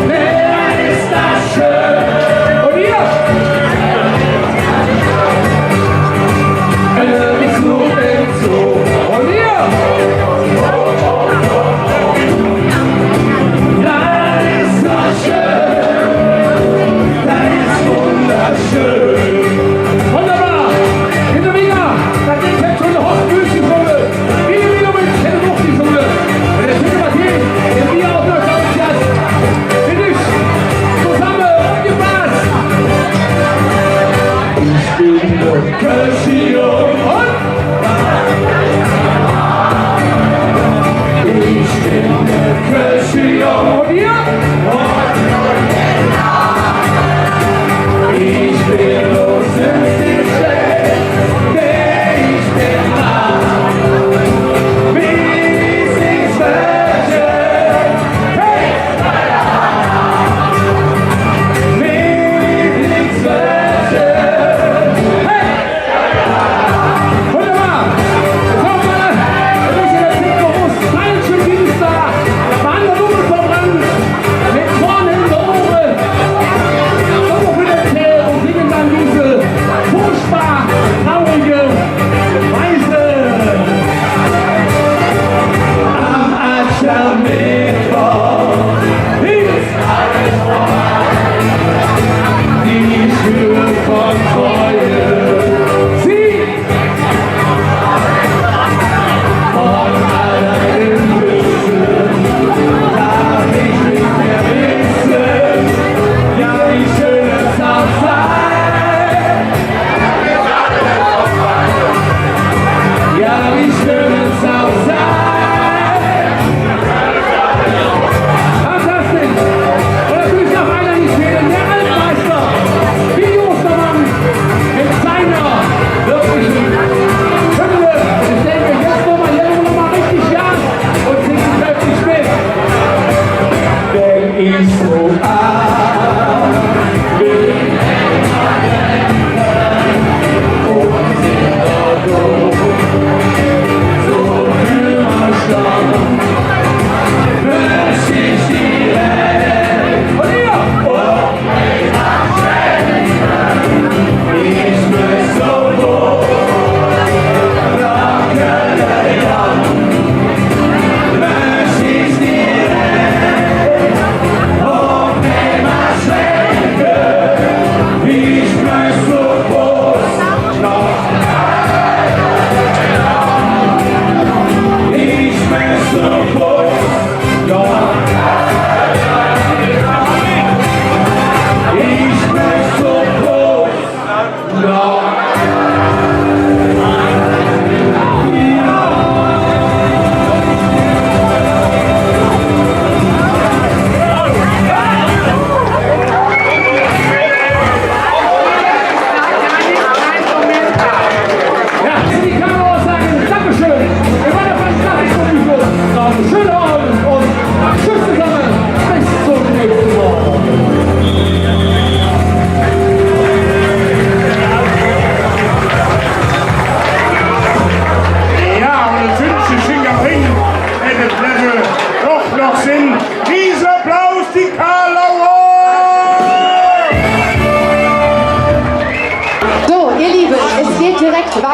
Speaker 7: Wer ist das?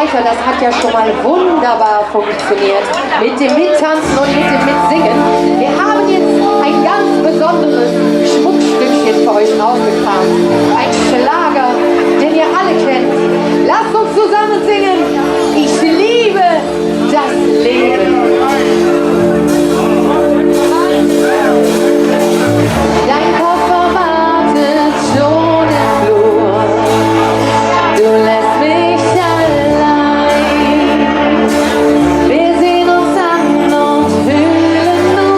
Speaker 9: weiter, das hat ja schon mal wunderbar funktioniert mit dem Mittanzen und mit dem Mitsingen. Wir haben jetzt ein ganz besonderes Schmuckstückchen für euch rausgekramt. Ein Schlager, den ihr alle kennt. Lasst uns zusammen singen. Ich liebe das Leben. Dein Koffer wartet schon im Flur. Du lässt mich allein. Wir sehen uns an und fühlen nur.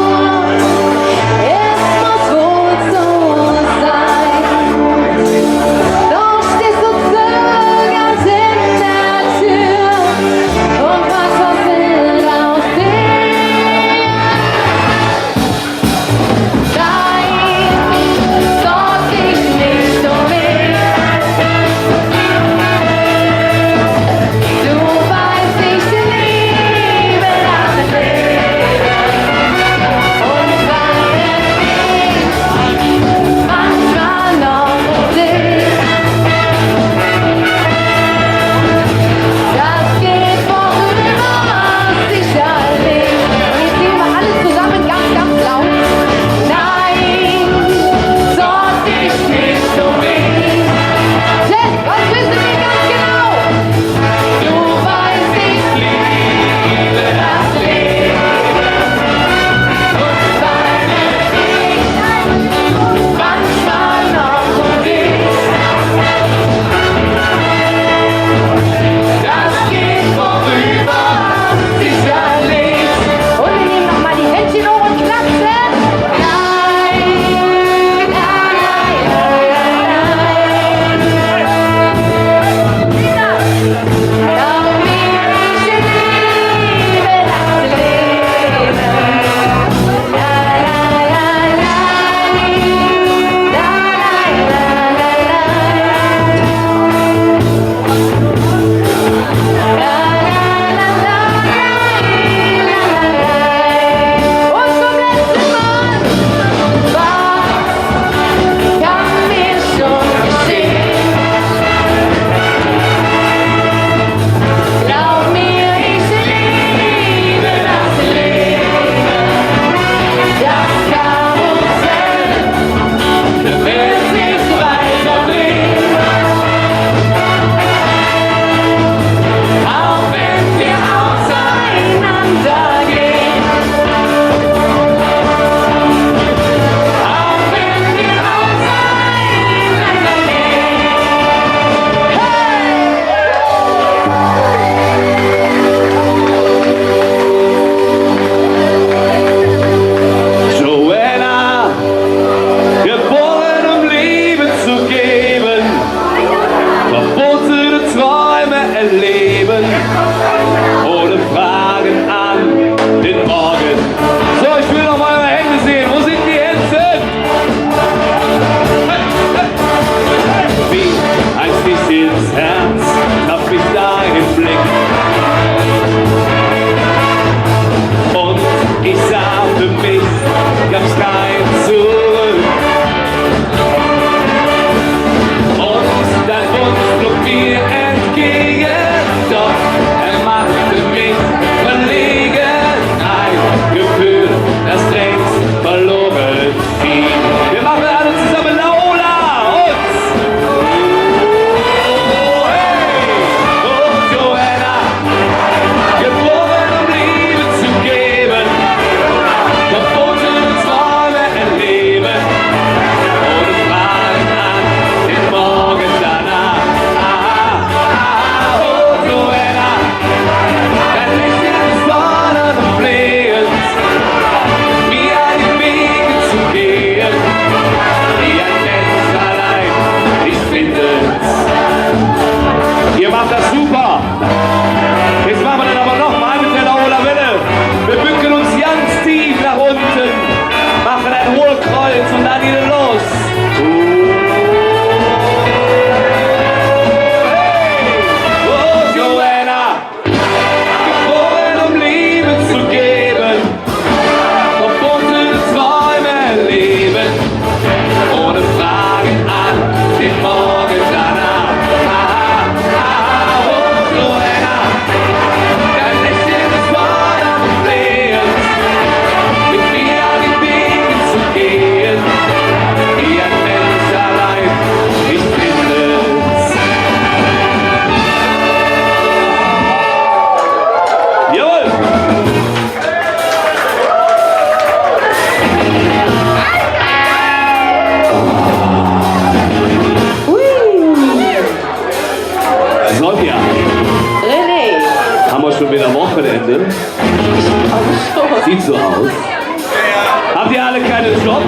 Speaker 8: alle keinen Job?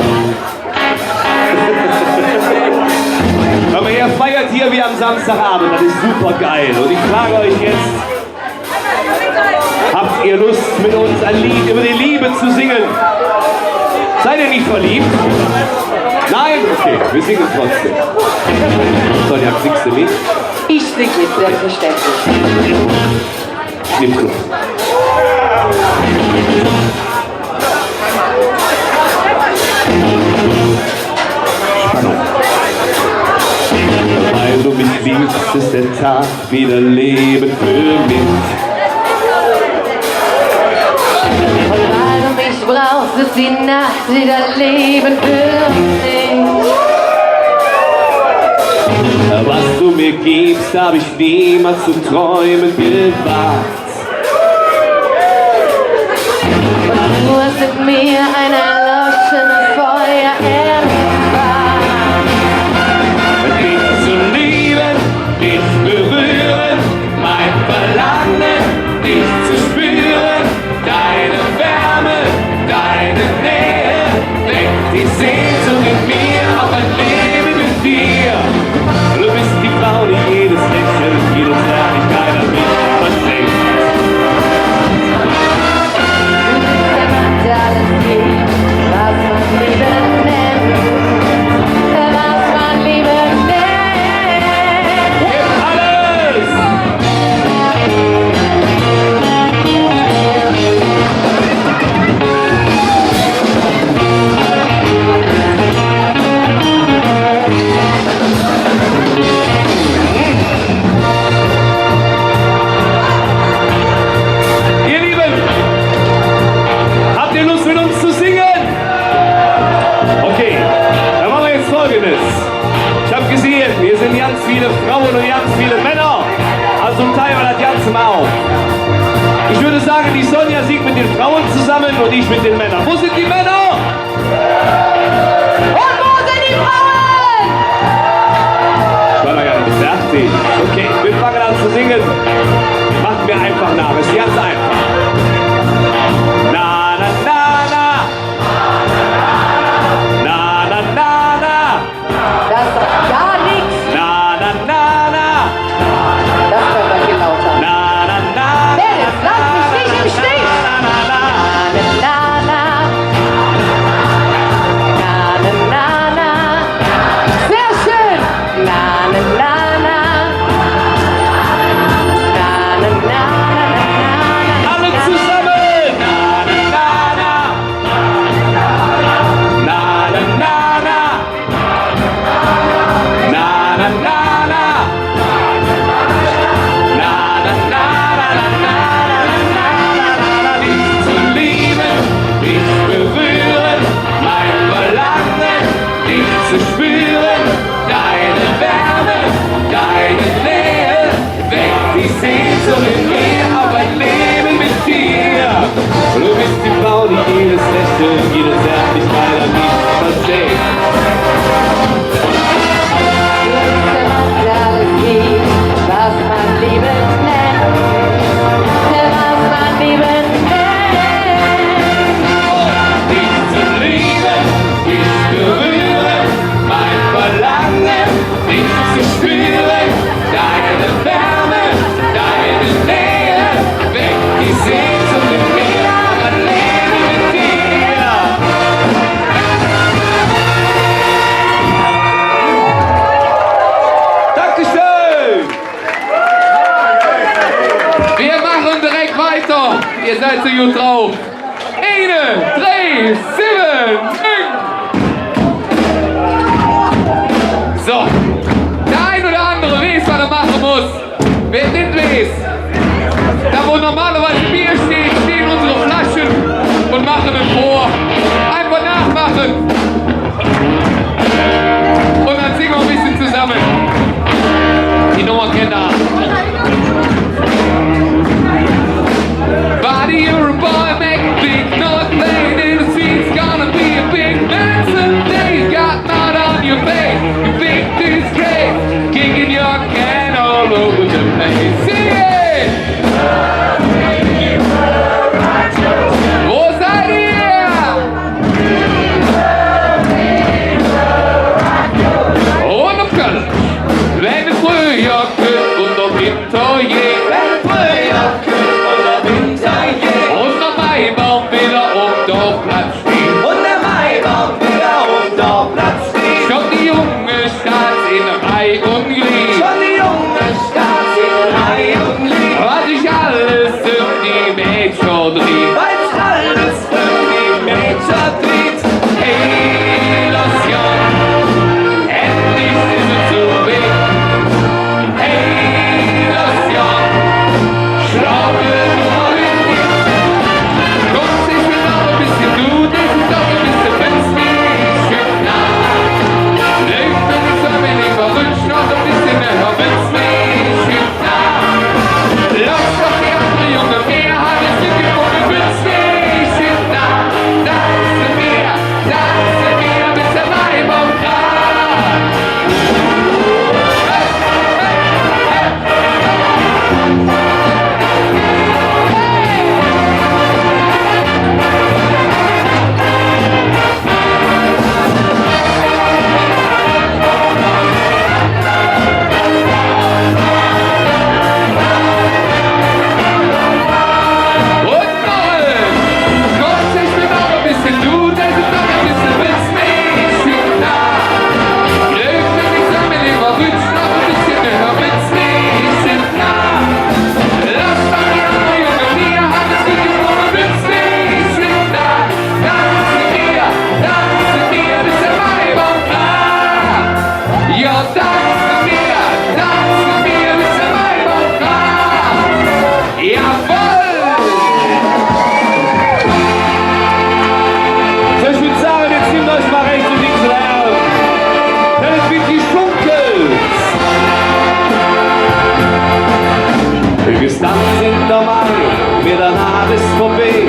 Speaker 8: Aber ihr feiert hier wie am Samstagabend, das ist super geil. Und ich frage euch jetzt, habt ihr Lust mit uns ein Lied über die Liebe zu singen? Seid ihr nicht verliebt? Nein? Okay, wir singen trotzdem. Sonja, singst du mit?
Speaker 9: Ich singe mit, selbstverständlich.
Speaker 8: Nimm Klo. Spannung. Weil du mich liebst, ist der Tag wieder Leben für mich.
Speaker 9: Und weil du mich brauchst, ist die Nacht wieder Leben für mich.
Speaker 8: Was du mir gibst, hab ich niemals zu träumen gewagt.
Speaker 9: Und du hast mit mir ein erloschenes Feuer entfacht.
Speaker 8: Dich zu lieben, dich berühren, mein Verlangen, dich zu spüren, deine Wärme, deine Nähe, weckt die Sehnsucht in mir, auch ein Leben mit dir. Du bist die Frau, die jedes Lächeln, jedes Herrlichkeit an mich verschenkt.
Speaker 9: Alles gibt, was man Liebe nennt. Was man Liebe nennt.
Speaker 8: Gib alles! Ihr Lieben, habt ihr Lust mit uns zu singen? Okay, dann machen wir jetzt Folgendes. Ich habe gesehen, hier sind ganz viele Frauen und ganz viele Männer. Also zum Teil war das ganze Mal auf. Ich würde sagen, die Sonja singt mit den Frauen zusammen und ich mit den Männern. Wo sind die Männer?
Speaker 9: Und wo sind die Frauen?
Speaker 8: Ich war noch gar nicht fertig. Okay, wir fangen an zu singen. Macht mir einfach nach, ist ganz einfach. Na na na na. Na na na na.
Speaker 9: Das ist doch gar nichts.
Speaker 8: Na na na na.
Speaker 9: Das wird doch viel lauter.
Speaker 8: Na na na.
Speaker 9: Dennis, lass mich nicht im Stich.
Speaker 8: Na na na.
Speaker 9: Na, na, na. Na, na, na, na. Sehr schön. Na, na, na, na. Na, na, na, na, na, na.
Speaker 8: Alle zusammen. Na na na na. Na na na na. Na na na na. Na na na na na. Dich zu lieben, dich berühren, mein Verlangen, dich zu spüren, deine Wärme, deine Nähe, weckt die Sehnsucht in mir, auf ein Leben mit dir. Du bist die Frau, die jedes Lächeln, jedes Zärtlichkeit an mich verträgt.
Speaker 9: Alles gibt, was man Liebe nennt. Was man Liebe nennt.
Speaker 8: Dich zu lieben, dich berühren, mein Verlangen, dich zu spüren, deine Wärme, deine Nähe, weckt die Sehnsucht in mir, ein Leben mit dir. Dankeschön! Wir machen direkt weiter. Ihr seid so gut drauf. 1, 3, 7, 5. So. Der ein oder andere weiß, was er machen muss. Wer nicht weiß, da wo normalerweise Bier steht, stehen unsere Flaschen und machen es vor. Einfach nachmachen. Und dann singen wir ein bisschen zusammen. Die Nummer kennt ihr. Buddy, you're a boy, make a big noise, playing in the streets, gonna be a big man someday. You got mud on your face, you think this great, kicking your can all over the place. Sing it! Wo seid ihr? Bis dann sind der Mai, mit der Naht ist vorbei.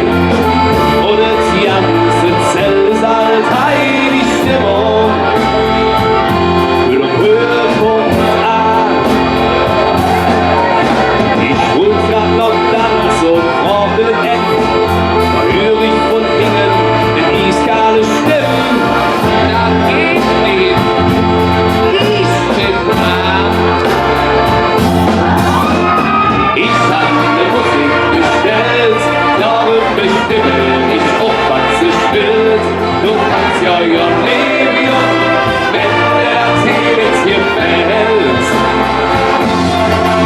Speaker 8: Und das ganze Zelt ist alt, hey, die Stimmung für den Höhepunkt an. Ich hol's grad noch Tanz und brauchte den Eck. Da hör ich von innen den iskale Stimmen. Da geht nicht, ich bin dran. Ich hab ne Musik bestellt, glaube bestimmen ich auch was sie spielt. Du kannst ja leben, wenn der Tee jetzt hier fällt.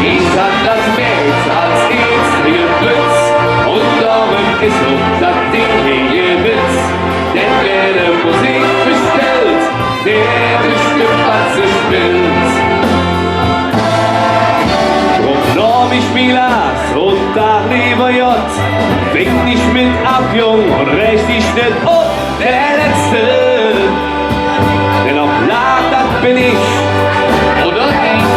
Speaker 8: Ich hab das Mädchen als einzige Blitz und darum ist auch das Ding hier Witz. Denn wer der Musik bestellt, der bestimmt was sie spielt. Drum ich mich las und da lieber J. Fängt nicht mit ab, Jung, und recht dich nicht und der Letzte. Denn auf Lag, das bin ich, oder ich.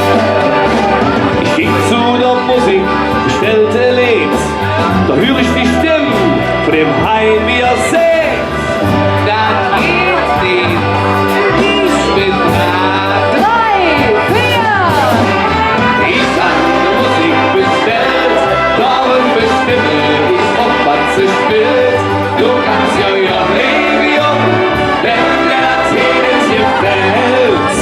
Speaker 8: Ich ging zu der Musik, bestellte Lied. Da hör ich die Stimmen von dem Hein, wie er singt. Das geht nicht, ich bin dran.
Speaker 9: 3, 4.
Speaker 8: Ich hab ne Musik bestellt, darum bestimme ich, ob was sie spielt. Du kannst ja leben, denn der Tee ist hier fällt.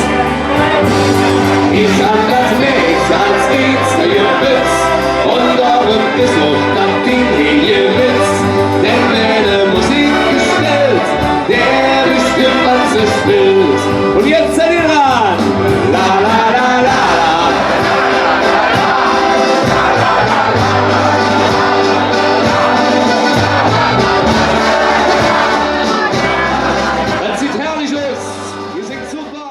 Speaker 8: Ich hab das Licht als Dienster Witz und darum ist auch das Ding hier Witz. Denn wer ne Musik bestellt, der bestimmt, was sie spielt. Und jetzt seid ihr dran! La la la la la. Das sieht herrlich aus. Ihr singt super.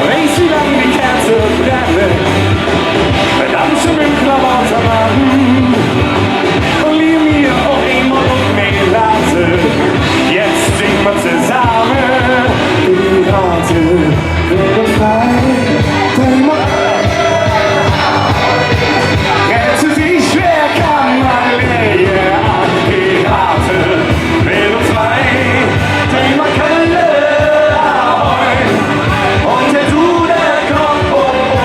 Speaker 7: Wenn sie dann die Kerze brennen, tanzen im Klabautermann. Und lieb mir auch immer und mir lasse, jetzt singen wir zusammen. Die Rate wird frei, Grenze sich schwer kann man legen an die Rate wird frei, die man kann und der Dude kommt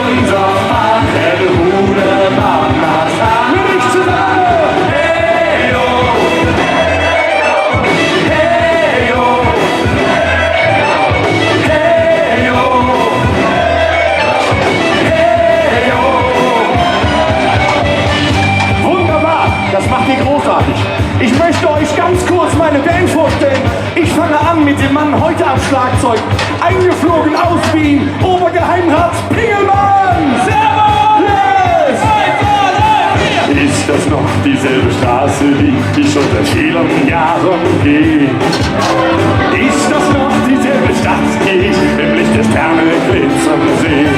Speaker 7: unser Mann, der Rudermann macht alle nicht zusammen. Hey yo, hey yo, hey yo, hey yo. Wunderbar, das macht ihr großartig. Ich möchte euch ganz kurz meine Band vorstellen. Ich fange an mit dem Mann heute am Schlagzeug. Eingeflogen aus Wien, Obergeheimrat Pingelmann. Servus! Ist das noch dieselbe Straße, die ich schon seit vielen Jahren gehe? Ist das noch dieselbe Stadt, die ich im Licht der Sterne glitzern sehe?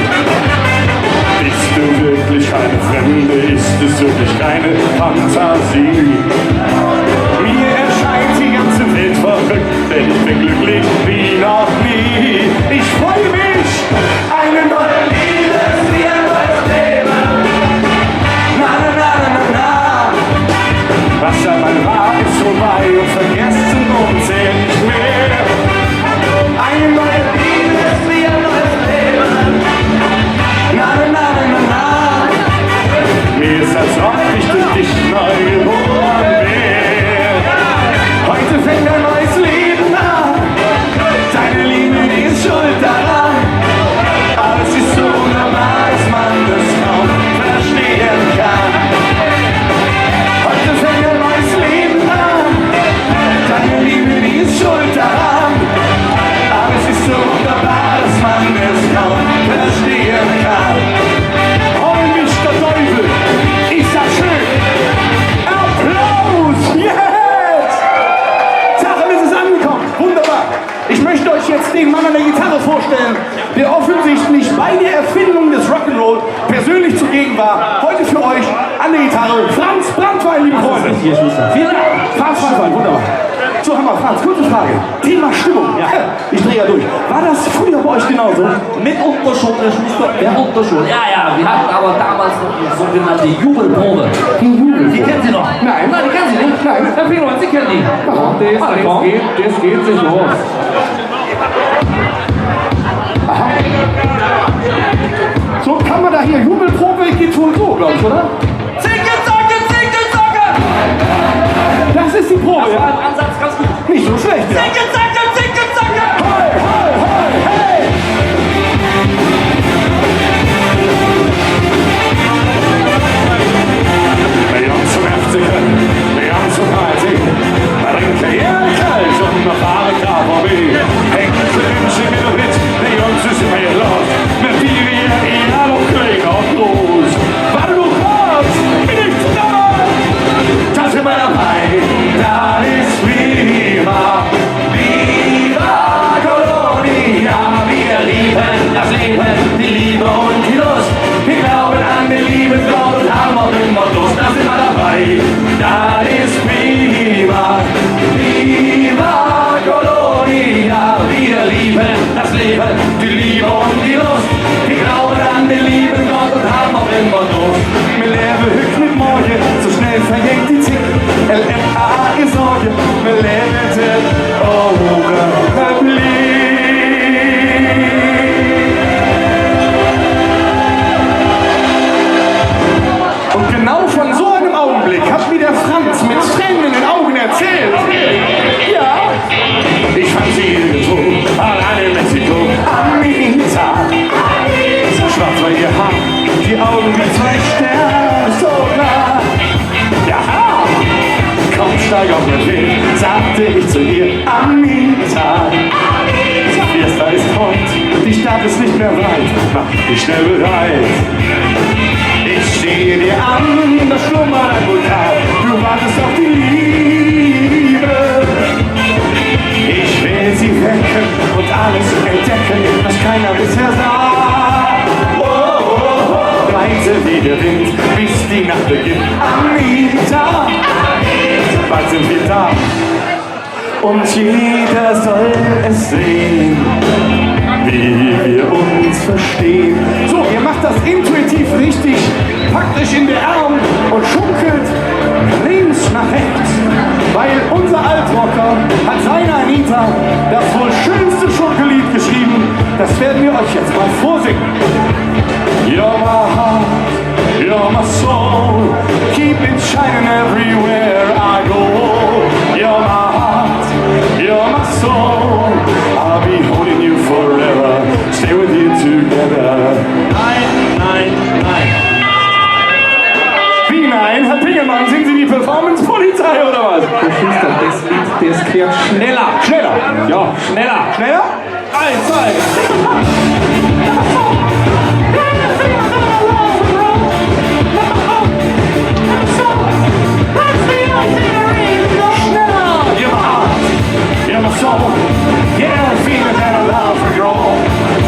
Speaker 7: Bist du wirklich keine Fremde? Ist es wirklich keine Fantasie? Mir erscheint die ganze Welt verrückt, denn ich bin glücklich wie noch nie. Ich freue mich, eine neue Liebe, neues Leben. Na na na na na na. Was einmal war, ist vorbei und vergessen unzählig
Speaker 6: jetzt den Mann an der Gitarre vorstellen, der offensichtlich bei der Erfindung des Rock'n'Roll persönlich zugegen war. Heute für euch an der Gitarre Franz Branntwein, liebe Freunde.
Speaker 3: Vielen Dank.
Speaker 6: Franz Branntwein, wunderbar. So, hör mal, Franz, kurze Frage. Thema Stimmung. Ja. Ich drehe ja durch. War das früher bei euch genauso?
Speaker 5: Mitunter schon, mitunter schon. Ja, wir hatten aber damals noch die sogenannte Jubelprobe. Die kennen Sie noch?
Speaker 6: Nein.
Speaker 5: Nein, die kennen Sie nicht?
Speaker 6: Nein.
Speaker 5: Herr Pingmann, Sie kennen die.
Speaker 7: Das geht sich los.
Speaker 6: So kann man da hier Jubelprobe, geht wohl so, glaube ich, oder?
Speaker 5: Zicke, zacke, zicke, zacke!
Speaker 6: Das ist die Probe,
Speaker 5: Das war
Speaker 6: ja?
Speaker 5: im Ansatz ganz gut.
Speaker 6: Nicht so schlecht, ja?
Speaker 5: Zicke, zacke, zicke, zacke!
Speaker 6: Hey, hey, hey, hey!
Speaker 7: Wir Jungs zum FC Köln, wir Jungs zum HSV, wir trinken jeden Kölsch und wir fahren KVB. Hängt den Schimmel mit, die Jungs ist mehr los. Wir vieren hier alle Krieg auf los. Weil du kommst, bin ich da! Da sind wir dabei, da ist Viva, Viva Colonia. Wir lieben das Leben, die Liebe und die Lust. Wir glauben an den lieben Gott und haben auch immer Lust. Da sind wir dabei, da ist Viva, Viva Colonia. Wir lieben das Leben, die Liebe und die Lust. Wir glauben an den lieben Gott und haben auch immer Lust. Wir leben höchst mit Morgen, so schnell verjährt die Tick. LMA ist Sorge, wir leben Republik.
Speaker 6: Und genau von so einem Augenblick hat mir der Franz mit Tränen in den Augen erzählt. Ja,
Speaker 7: Ich fand sie irgendwo, allein in Mexiko. Anita, schwarz war ihr Haar, die Augen wie zwei Sterne, so klar. Ja, komm, steig auf mein Weg, sagte ich zu ihr. Anita, die Fiesta ist heute, die Stadt ist nicht mehr weit, mach dich schnell bereit. Ich stehe dir an, da schlummert ein Vulkan, du wartest auf die Liebe. Ich will sie wecken und alles entdecken, was keiner bisher sah. Oh, oh, oh. Reise wie der Wind, bis die Nacht beginnt. Anita, bald sind wir da und jeder soll es sehen, wie wir uns verstehen.
Speaker 6: so, ihr macht das intuitiv richtig. Packt euch in den Arm und schunkelt links nach rechts. Weil unser Altrocker hat seine Anita das wohl schönste Schunkellied geschrieben. Das werden wir euch jetzt mal vorsingen.
Speaker 7: You're my heart, you're my soul, keep it shining everywhere I go. You're my heart, you're my soul, I'll be holding you forever, stay with you together. Nein, nein, nein.
Speaker 6: Wie nein? Herr Pingelmann, sind Sie die Performance-Polizei oder was?
Speaker 3: Das Lied, das kehrt schneller.
Speaker 6: Schneller.
Speaker 3: Ja, schneller.
Speaker 6: Schneller?
Speaker 3: 1, 2.
Speaker 7: You're my heart, you're my soul, yeah, feeling that I love for grow.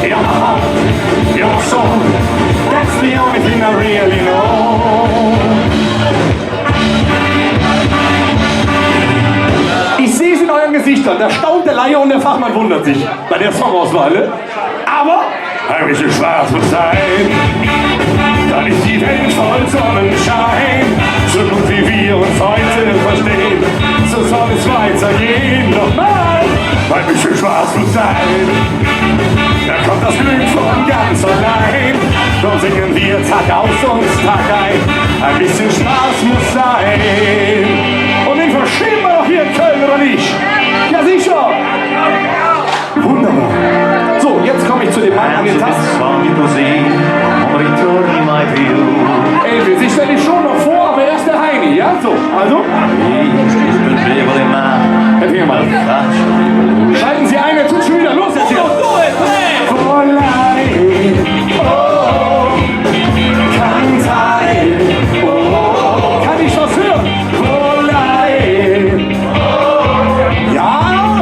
Speaker 7: You're my heart, you're my soul, that's the only thing I really know.
Speaker 6: Ich sehe es in euren Gesichtern. Da staunt der Laie und der Fachmann wundert sich bei der Songauswahl. Ne? Aber
Speaker 7: Ein bisschen schwarz muss sein, dann ist die Welt voll Sonnenschein. So gut wie wir uns heute verstehen, so soll es weitergehen. Nochmal, ein bisschen schwarz muss sein, da kommt das Glück von ganz allein. Drum singen wir Tag aus und Tag ein bisschen Spaß muss sein.
Speaker 6: und den verstehen wir doch hier in Köln, oder nicht? Ja, sicher. Wunderbar. So, jetzt komme ich zu dem Mann an den Tasten. Elvis, ich stelle dich schon noch vor, aber erst der Heini, ja? So, also. Herr Pingelmann. Schalten Sie ein, er tut schon wieder los jetzt hier. Kann ich was hören? Ja,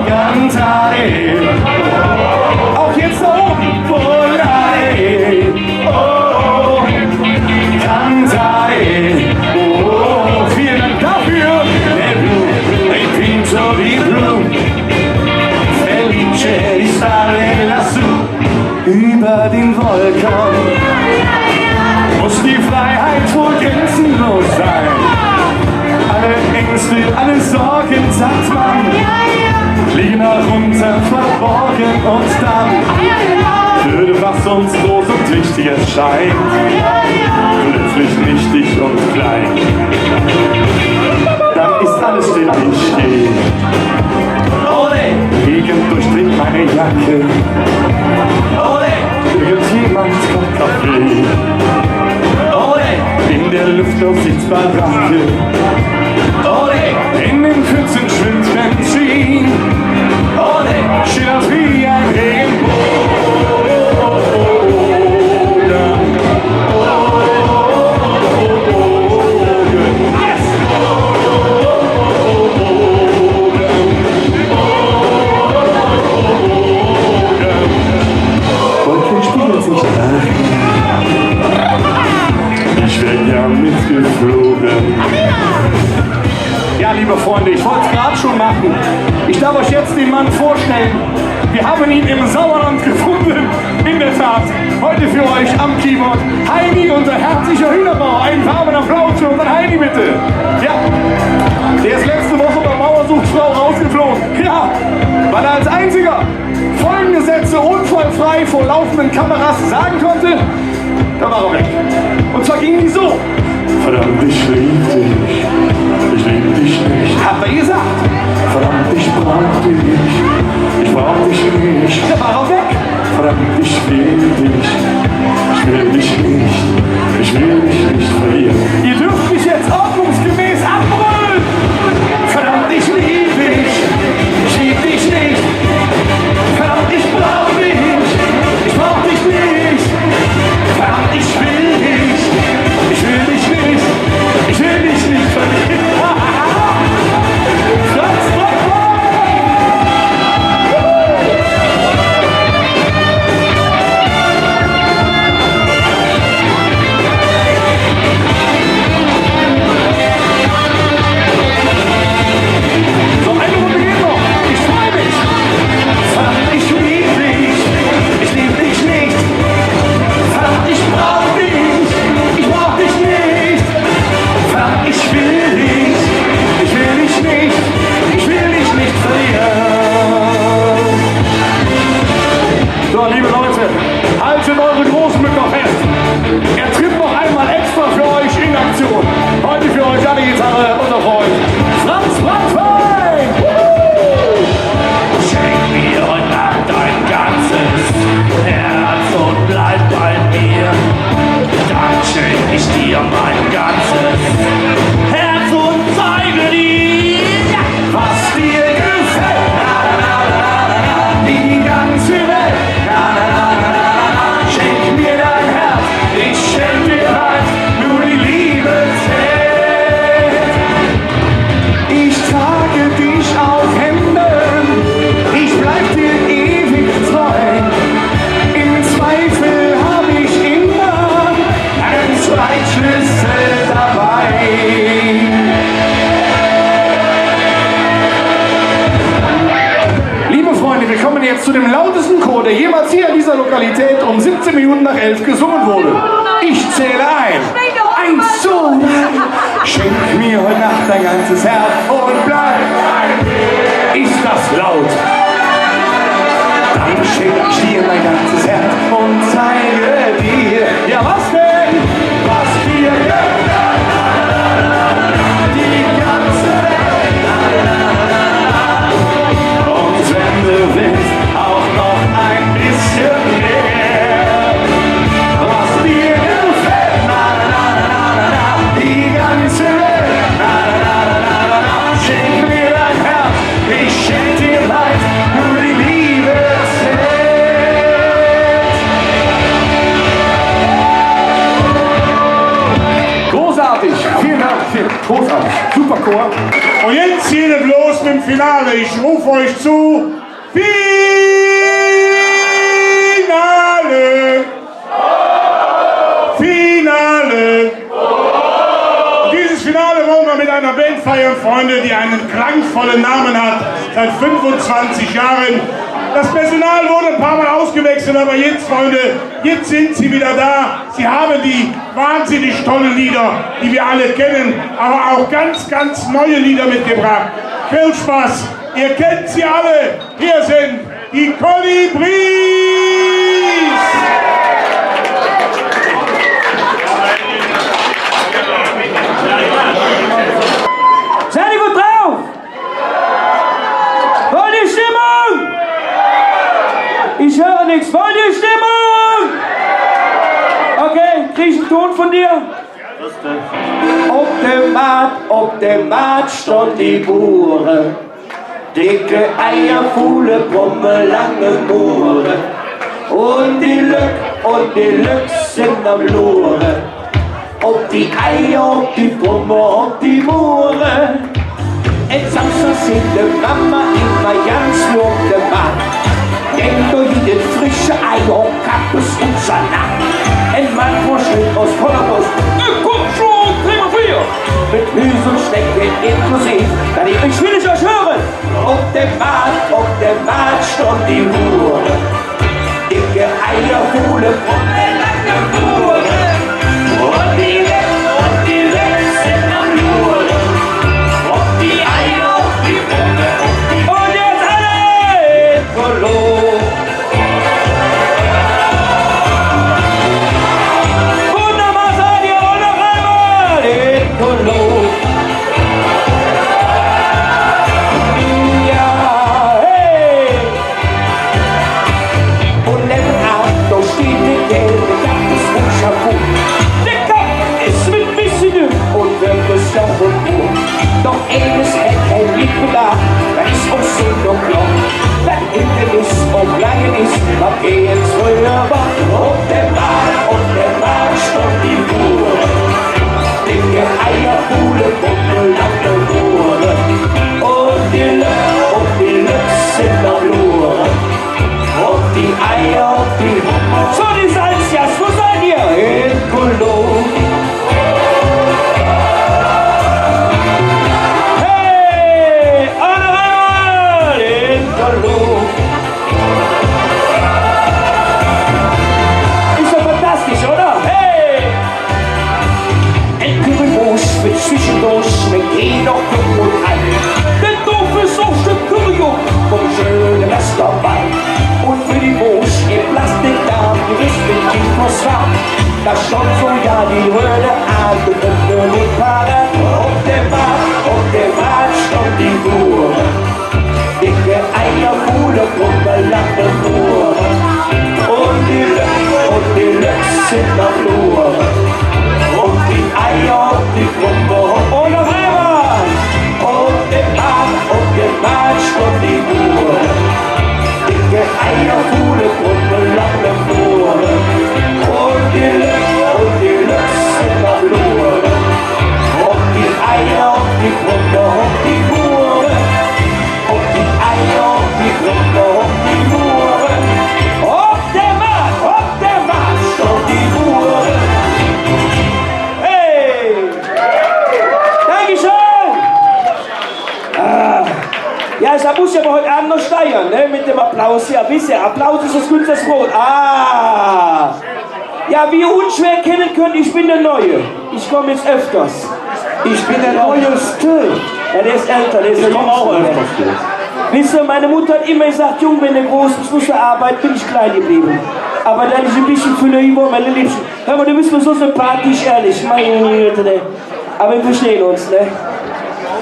Speaker 4: kann. Muss die Freiheit wohl grenzenlos sein. Alle Ängste, alle Sorgen, sagt man, liegen darunter verborgen und dann würde, was uns groß und wichtig erscheint, plötzlich nichtig und klein. Dann ist alles still, ich gehe. Regen durchdringt meine Jacke. Irgendjemand kommt Kaffee. In der Luft Aussichtsbaracke. In den Pfützen schwimmt Benzin. Schillert wie ein Regenbogen. Wolken spiegeln sich dahin. Ich wär gern mitgeflogen. Ja, liebe Freunde, ich wollte es gerade schon machen. Ich darf euch jetzt den Mann vorstellen. Wir haben ihn im Sauerland gefunden. In der Tat, heute für euch am Keyboard Heini, unser herzlicher Hühnerbauer. Einen warmen Applaus für unseren Heini, bitte. Ja, der ist letzte Woche bei Mauersuchtfrau rausgeflogen. Ja, weil er als einziger folgende Sätze unfallfrei vor laufenden Kameras sagen konnte. Da war er weg. Und zwar gingen die so. Verdammt, ich lieb dich. Ich lieb dich nicht. Hat er gesagt. Verdammt, ich brauch dich. Ich brauch dich nicht. Da war er weg. Verdammt, ich will dich. Ich will dich nicht. Ich will dich nicht verlieren. Ihr dürft mich jetzt ordnungsgemäß abbrüllen. Verdammt, ich lieb dich. Ich lieb dich nicht. Verdammt, ich brauch dich. Ich brauch dich nicht. Verdammt, ich will dich. Ich will dich nicht. Ich will dich nicht verlieren. So, eine Runde geht noch. Ich freu mich. Verdammt, ich lieb dich. Ich lieb dich nicht. Verdammt, ich brauch dich. Ich brauch dich nicht. Verdammt, ich will dich. Ich will dich nicht. Ich will dich nicht verlieren. So, liebe Leute, haltet eure Großmütter fest. Er tritt noch einmal extra für euch in Aktion. Heute für euch an die Gitarre, unser Freund Franz Brandwein.
Speaker 8: Schenk mir heute Nacht dein ganzes Herz und bleib bei mir. Dann schenk ich dir mein ganzes Herz und zeige dir,
Speaker 4: Was dir gefällt, die ganze Welt. Schenk mir dein Herz, ich schenk dir eins, nur die Liebe zählt. Ich trage dich auf Händen, ich bleib dir ewig treu. Im Zweifel hab ich immer einen Zweitschlüssel dabei. Liebe Freunde, wir kommen jetzt zu dem lautesten Chor, der jemals hier in dieser Lokalität um 17 Minuten nach 11 gesungen wurde. Ich zähle ein. 1, 2, 3. Schenk mir heute Nacht dein ganzes Herz und bleib bei mir. Ist das laut? Dann schenk ich dir mein ganzes Herz und zeige dir, ja was denn? Was dir gefällt. Die ganze Welt. Und wenn du willst, auch noch ein bisschen mehr. Was dir gefällt, die ganze Welt. Schenk mir dein Herz, ich schenk dir Leid, nur die Liebe zählt. Großartig, vielen Dank, großartig, super Chor.
Speaker 1: Und jetzt hier bloß mit dem Finale. Ich rufe euch zu. Finale! Finale! Und dieses Finale wollen wir mit einer Band feiern, Freunde, die einen klangvollen Namen hat. Seit 25 Jahren. Das Personal wurde ein paar Mal ausgewechselt, aber jetzt, Freunde, jetzt sind sie wieder da. Sie haben die wahnsinnig tollen Lieder, die wir alle kennen, aber auch ganz, ganz neue Lieder mitgebracht. Viel Spaß, ihr kennt sie alle. Hier sind die Kolibris.
Speaker 5: Seid ihr gut drauf? Wollt ihr Stimmung? Ich höre nichts. Wollt ihr Stimmung? Okay, krieg ich einen Ton von dir? Op dem Markt stond die Boeren. Dicke Eier, voele Pommes, lange Mohren. Und die Lück sind am Loren. Op die Eier, op die Pommes, op die Mohren. En Samstag zit de mama immer ganz op de Markt. Denkt door jedes frische Ei op Kaktus und Salat. En man vorstellt aus voller Brust. Komm schon, dreh mal vier. Mit Hülse und Schnecke inklusiv, dann ich will ich euch hören. Auf dem Markt stand die Hure. Dicke Eier, voele Pommes, lange Mohren. Und die Lück sind am Loren. Auf die Eier, auf die Pommes, auf die... Und jetzt alle in Kolo. Wunderbar seid ihr, und noch einmal in Kolo. Ja, hey! Und nebenan, da steht die gelbe Kappes und Schampoo. Der Kopf ist mit bisschen dünn und wirklich davon pur. Doch eines hat kein Nikola, das ist auch so noch klar. Wenn hinten ist und lange ist, was geht's früher war. Und der Markt stand die Hure. Dicke Eier, coole Puppe, lange Hure. Und die Lück sind am Loren. Und die Eier, die Puppe. So, die Salzias, wo seid ihr? In Kolo. Hey, alle einmal in Kolo. Ist doch fantastisch, oder? Hey! Ein Currywurst mit Zwischendurch schmeckt eh noch jung und alt. Denn doof ist auch Stück Curryjuck vom schönen Restaurant. Und für die Wurst im Plastikdarm, die ist mit Glyphosat. Da stand so ja die Röhre an, und nicht parat. Auf dem Markt stand die Hure. Dicke Eier, coole Puppe, lange Mohren. Und die Lück sind am Loren. Und die Eier, die Puppe, und noch einmal. Auf dem Markt stand die Hure. Dicke Eier, coole Puppe, lange Mohren. Und die Lück sind am Loren. Und die Eier, die Puppe, und die Mohren. Und die Eier, die Puppe, und die Mohren. Auf der Markt stand die Hure. Hey! Dankeschön! Ja, ich muss ja aber heute Abend noch steigern, ne? Mit dem Applaus. Ja, wisst ihr, Applaus ist das günstigste Brot. Ja, wie ihr unschwer kennen könnt, ich bin der Neue. Ich komme jetzt öfters. Ich bin der Neueste. Ja, der ist älter, der ist ich komme auch öfters. Wisst ihr, meine Mutter hat immer gesagt, Junge, wenn du groß bist, musst du arbeiten, bin ich klein geblieben. Aber da ich ein bisschen fülle über meine Liebsten. Hör mal, du bist mir so sympathisch, ehrlich. Meine Güte, ne? Aber wir verstehen uns, ne?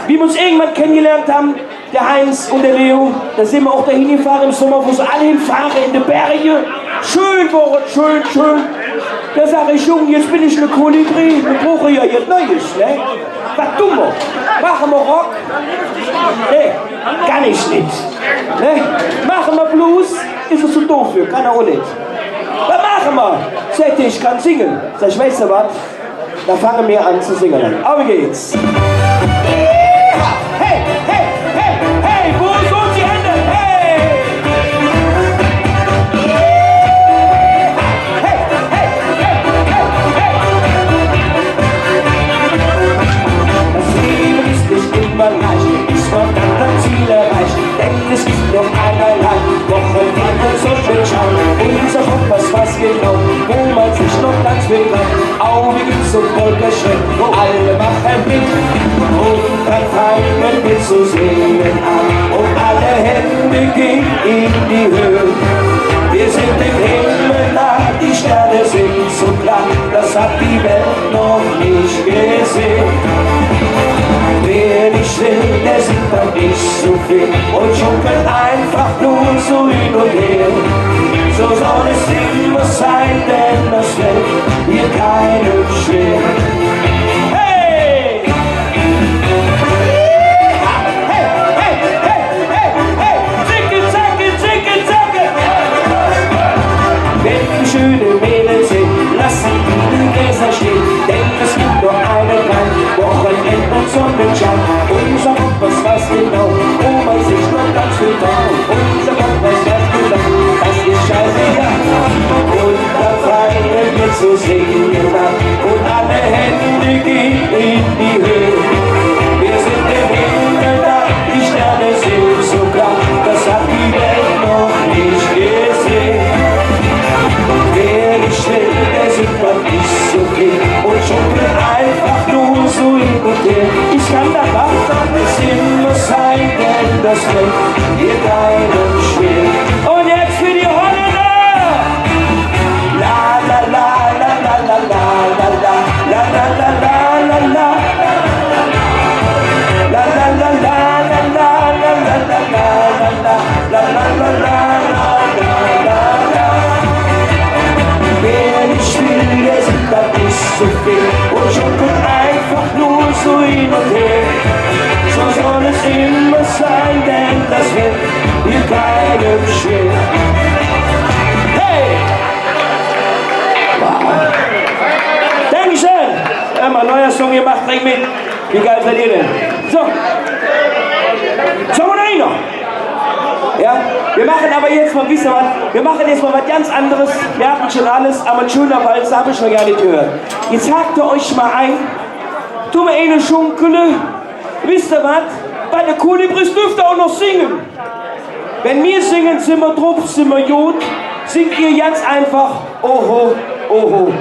Speaker 5: Wie wir uns irgendwann kennengelernt haben, der Heinz und der Leo, da sind wir auch dahin gefahren im Sommer, wo sie alle hinfahren, in die Berge. Schön war es, schön. Da sag ich, Junge, jetzt bin ich eine Kolibri, wir brauchen ja jetzt Neues, ne? Was tun wir? Machen wir Rock? Ne, kann ich nicht. Ne? Machen wir Blues? Ist es zu doof für, kann er auch nicht. Was machen wir? Sagt ihr, ich kann singen. Sag ich, weißt du was? Da fangen wir an zu singen. Auf geht's. Hey, hey, hey, hey, wo sind die Hände? Hey! Hey, hey, hey, hey, hey! Das Leben ist nicht immer leicht, bis man dann das Ziel erreicht. Denn es gibt noch ein
Speaker 4: lang, Wochenende Sonnenschein. Unser Kompass weiß genau, wo man sich noch ganz bekannt. Augen zum Volkerschreck, alle machen mit und dann fangen wir zu singen an. Und alle Hände gehen in die Höhe. Wir sind im Himmel nah, die Sterne sind so klar, das hat die Welt noch nicht gesehen. Wer nicht will, der sieht dann nicht so viel und schunkelt einfach nur so hin und her. So soll es immer sein, denn das fällt hier keinem schwer. Hey! Hey, hey, hey, hey, hey! Zicke, zacke, zicke, zacke! Wenn die schöne Mädels sind, lassen die Gläser stehen, denn es gibt nur einen Gang, Wochenende und Sonnenschein. Unser Kompass weiß genau, wo man sich nur ganz viel traut. Unser Kompass weiß genau, das ist scheiße, ja. Und da fangen wir zu singen an und alle Hände gehen in die Höhe. Wir sind im Himmel da, die Sterne sind so klar, das hat die Welt noch nicht gesehen. Wer nicht will, der sieht man nicht so viel und schunkelt einfach nur so hin und her. Ich kann da warten, es immer sein, denn das fällt hier keinem schwer. Und jetzt für die Holländer! La la la la la la la la la la la la la la la. La la la la la la la la la la la la la la. Wer nicht will, der sieht dann nicht so viel und schunkelt einfach nur so hin und her. So soll es immer sein, denn das wird hier keinem schwer. Hey! Wow! Dankeschön! Mal neuer Song gemacht, bring mit. Wie geil seid ihr denn? So! Sollen wir noch hin noch? Ja, wir machen aber jetzt mal, wisst ihr was? Wir machen jetzt mal was ganz anderes. Wir hatten schon alles, aber ein schöner Walz habe ich noch gar nicht gehört. Jetzt hakt ihr euch mal ein. Tu mir eine Schunkele. Wisst ihr was? Bei der Kolibris dürft ihr auch noch singen. Wenn wir singen, sind wir drauf, sind wir gut. Singt ihr ganz einfach Oho, Oho.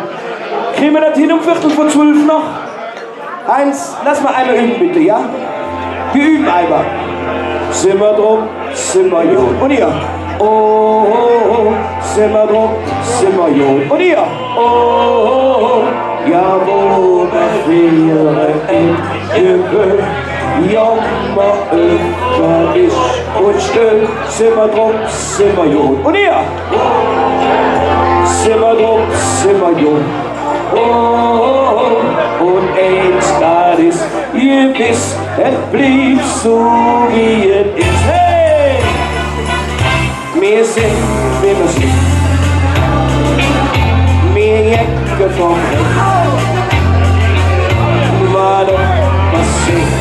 Speaker 4: Kriegen wir das hin um 11:45 noch? Heinz, lass mal einmal üben bitte, ja? Wir üben einmal. Sind wir drauf, sind wir gut. Und ihr? Oh, oh, oh, sind wir drauf, sind wir gut. Und ihr? Oh, oh, oh, ja, wo wir in Gewöhn, jammer über ich und still, sind wir drauf, sind wir gut. Und ihr? Sind wir drauf, sind wir gut. Oh, oh, oh, und eins das ist, ihr wisst, es blieb so wie es ist. Hey! Wir sind, wie wir sind. Wir jecken vom Recht. Warte, was singt.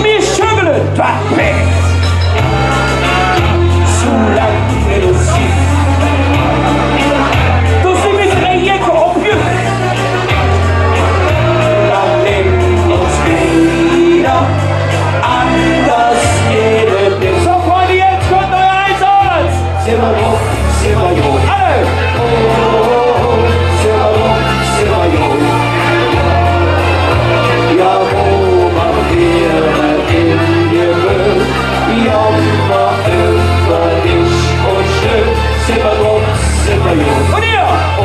Speaker 4: Wir schütteln das Pech. Zu lang Melodie. Du sie mit der Jacke aufgehört. Dann nehmen uns wieder anders jeden Tag. So, Freunde, jetzt kommt euer Einsatz. Sind wir drauf, sind wir gut. Alle! Oh, oh, oh, sind wir drauf, sind wir gut. Ja, wo man wäre in Gewöhn, jammer über dich und schön, sind wir drauf, sind wir gut. Und ihr? Oh,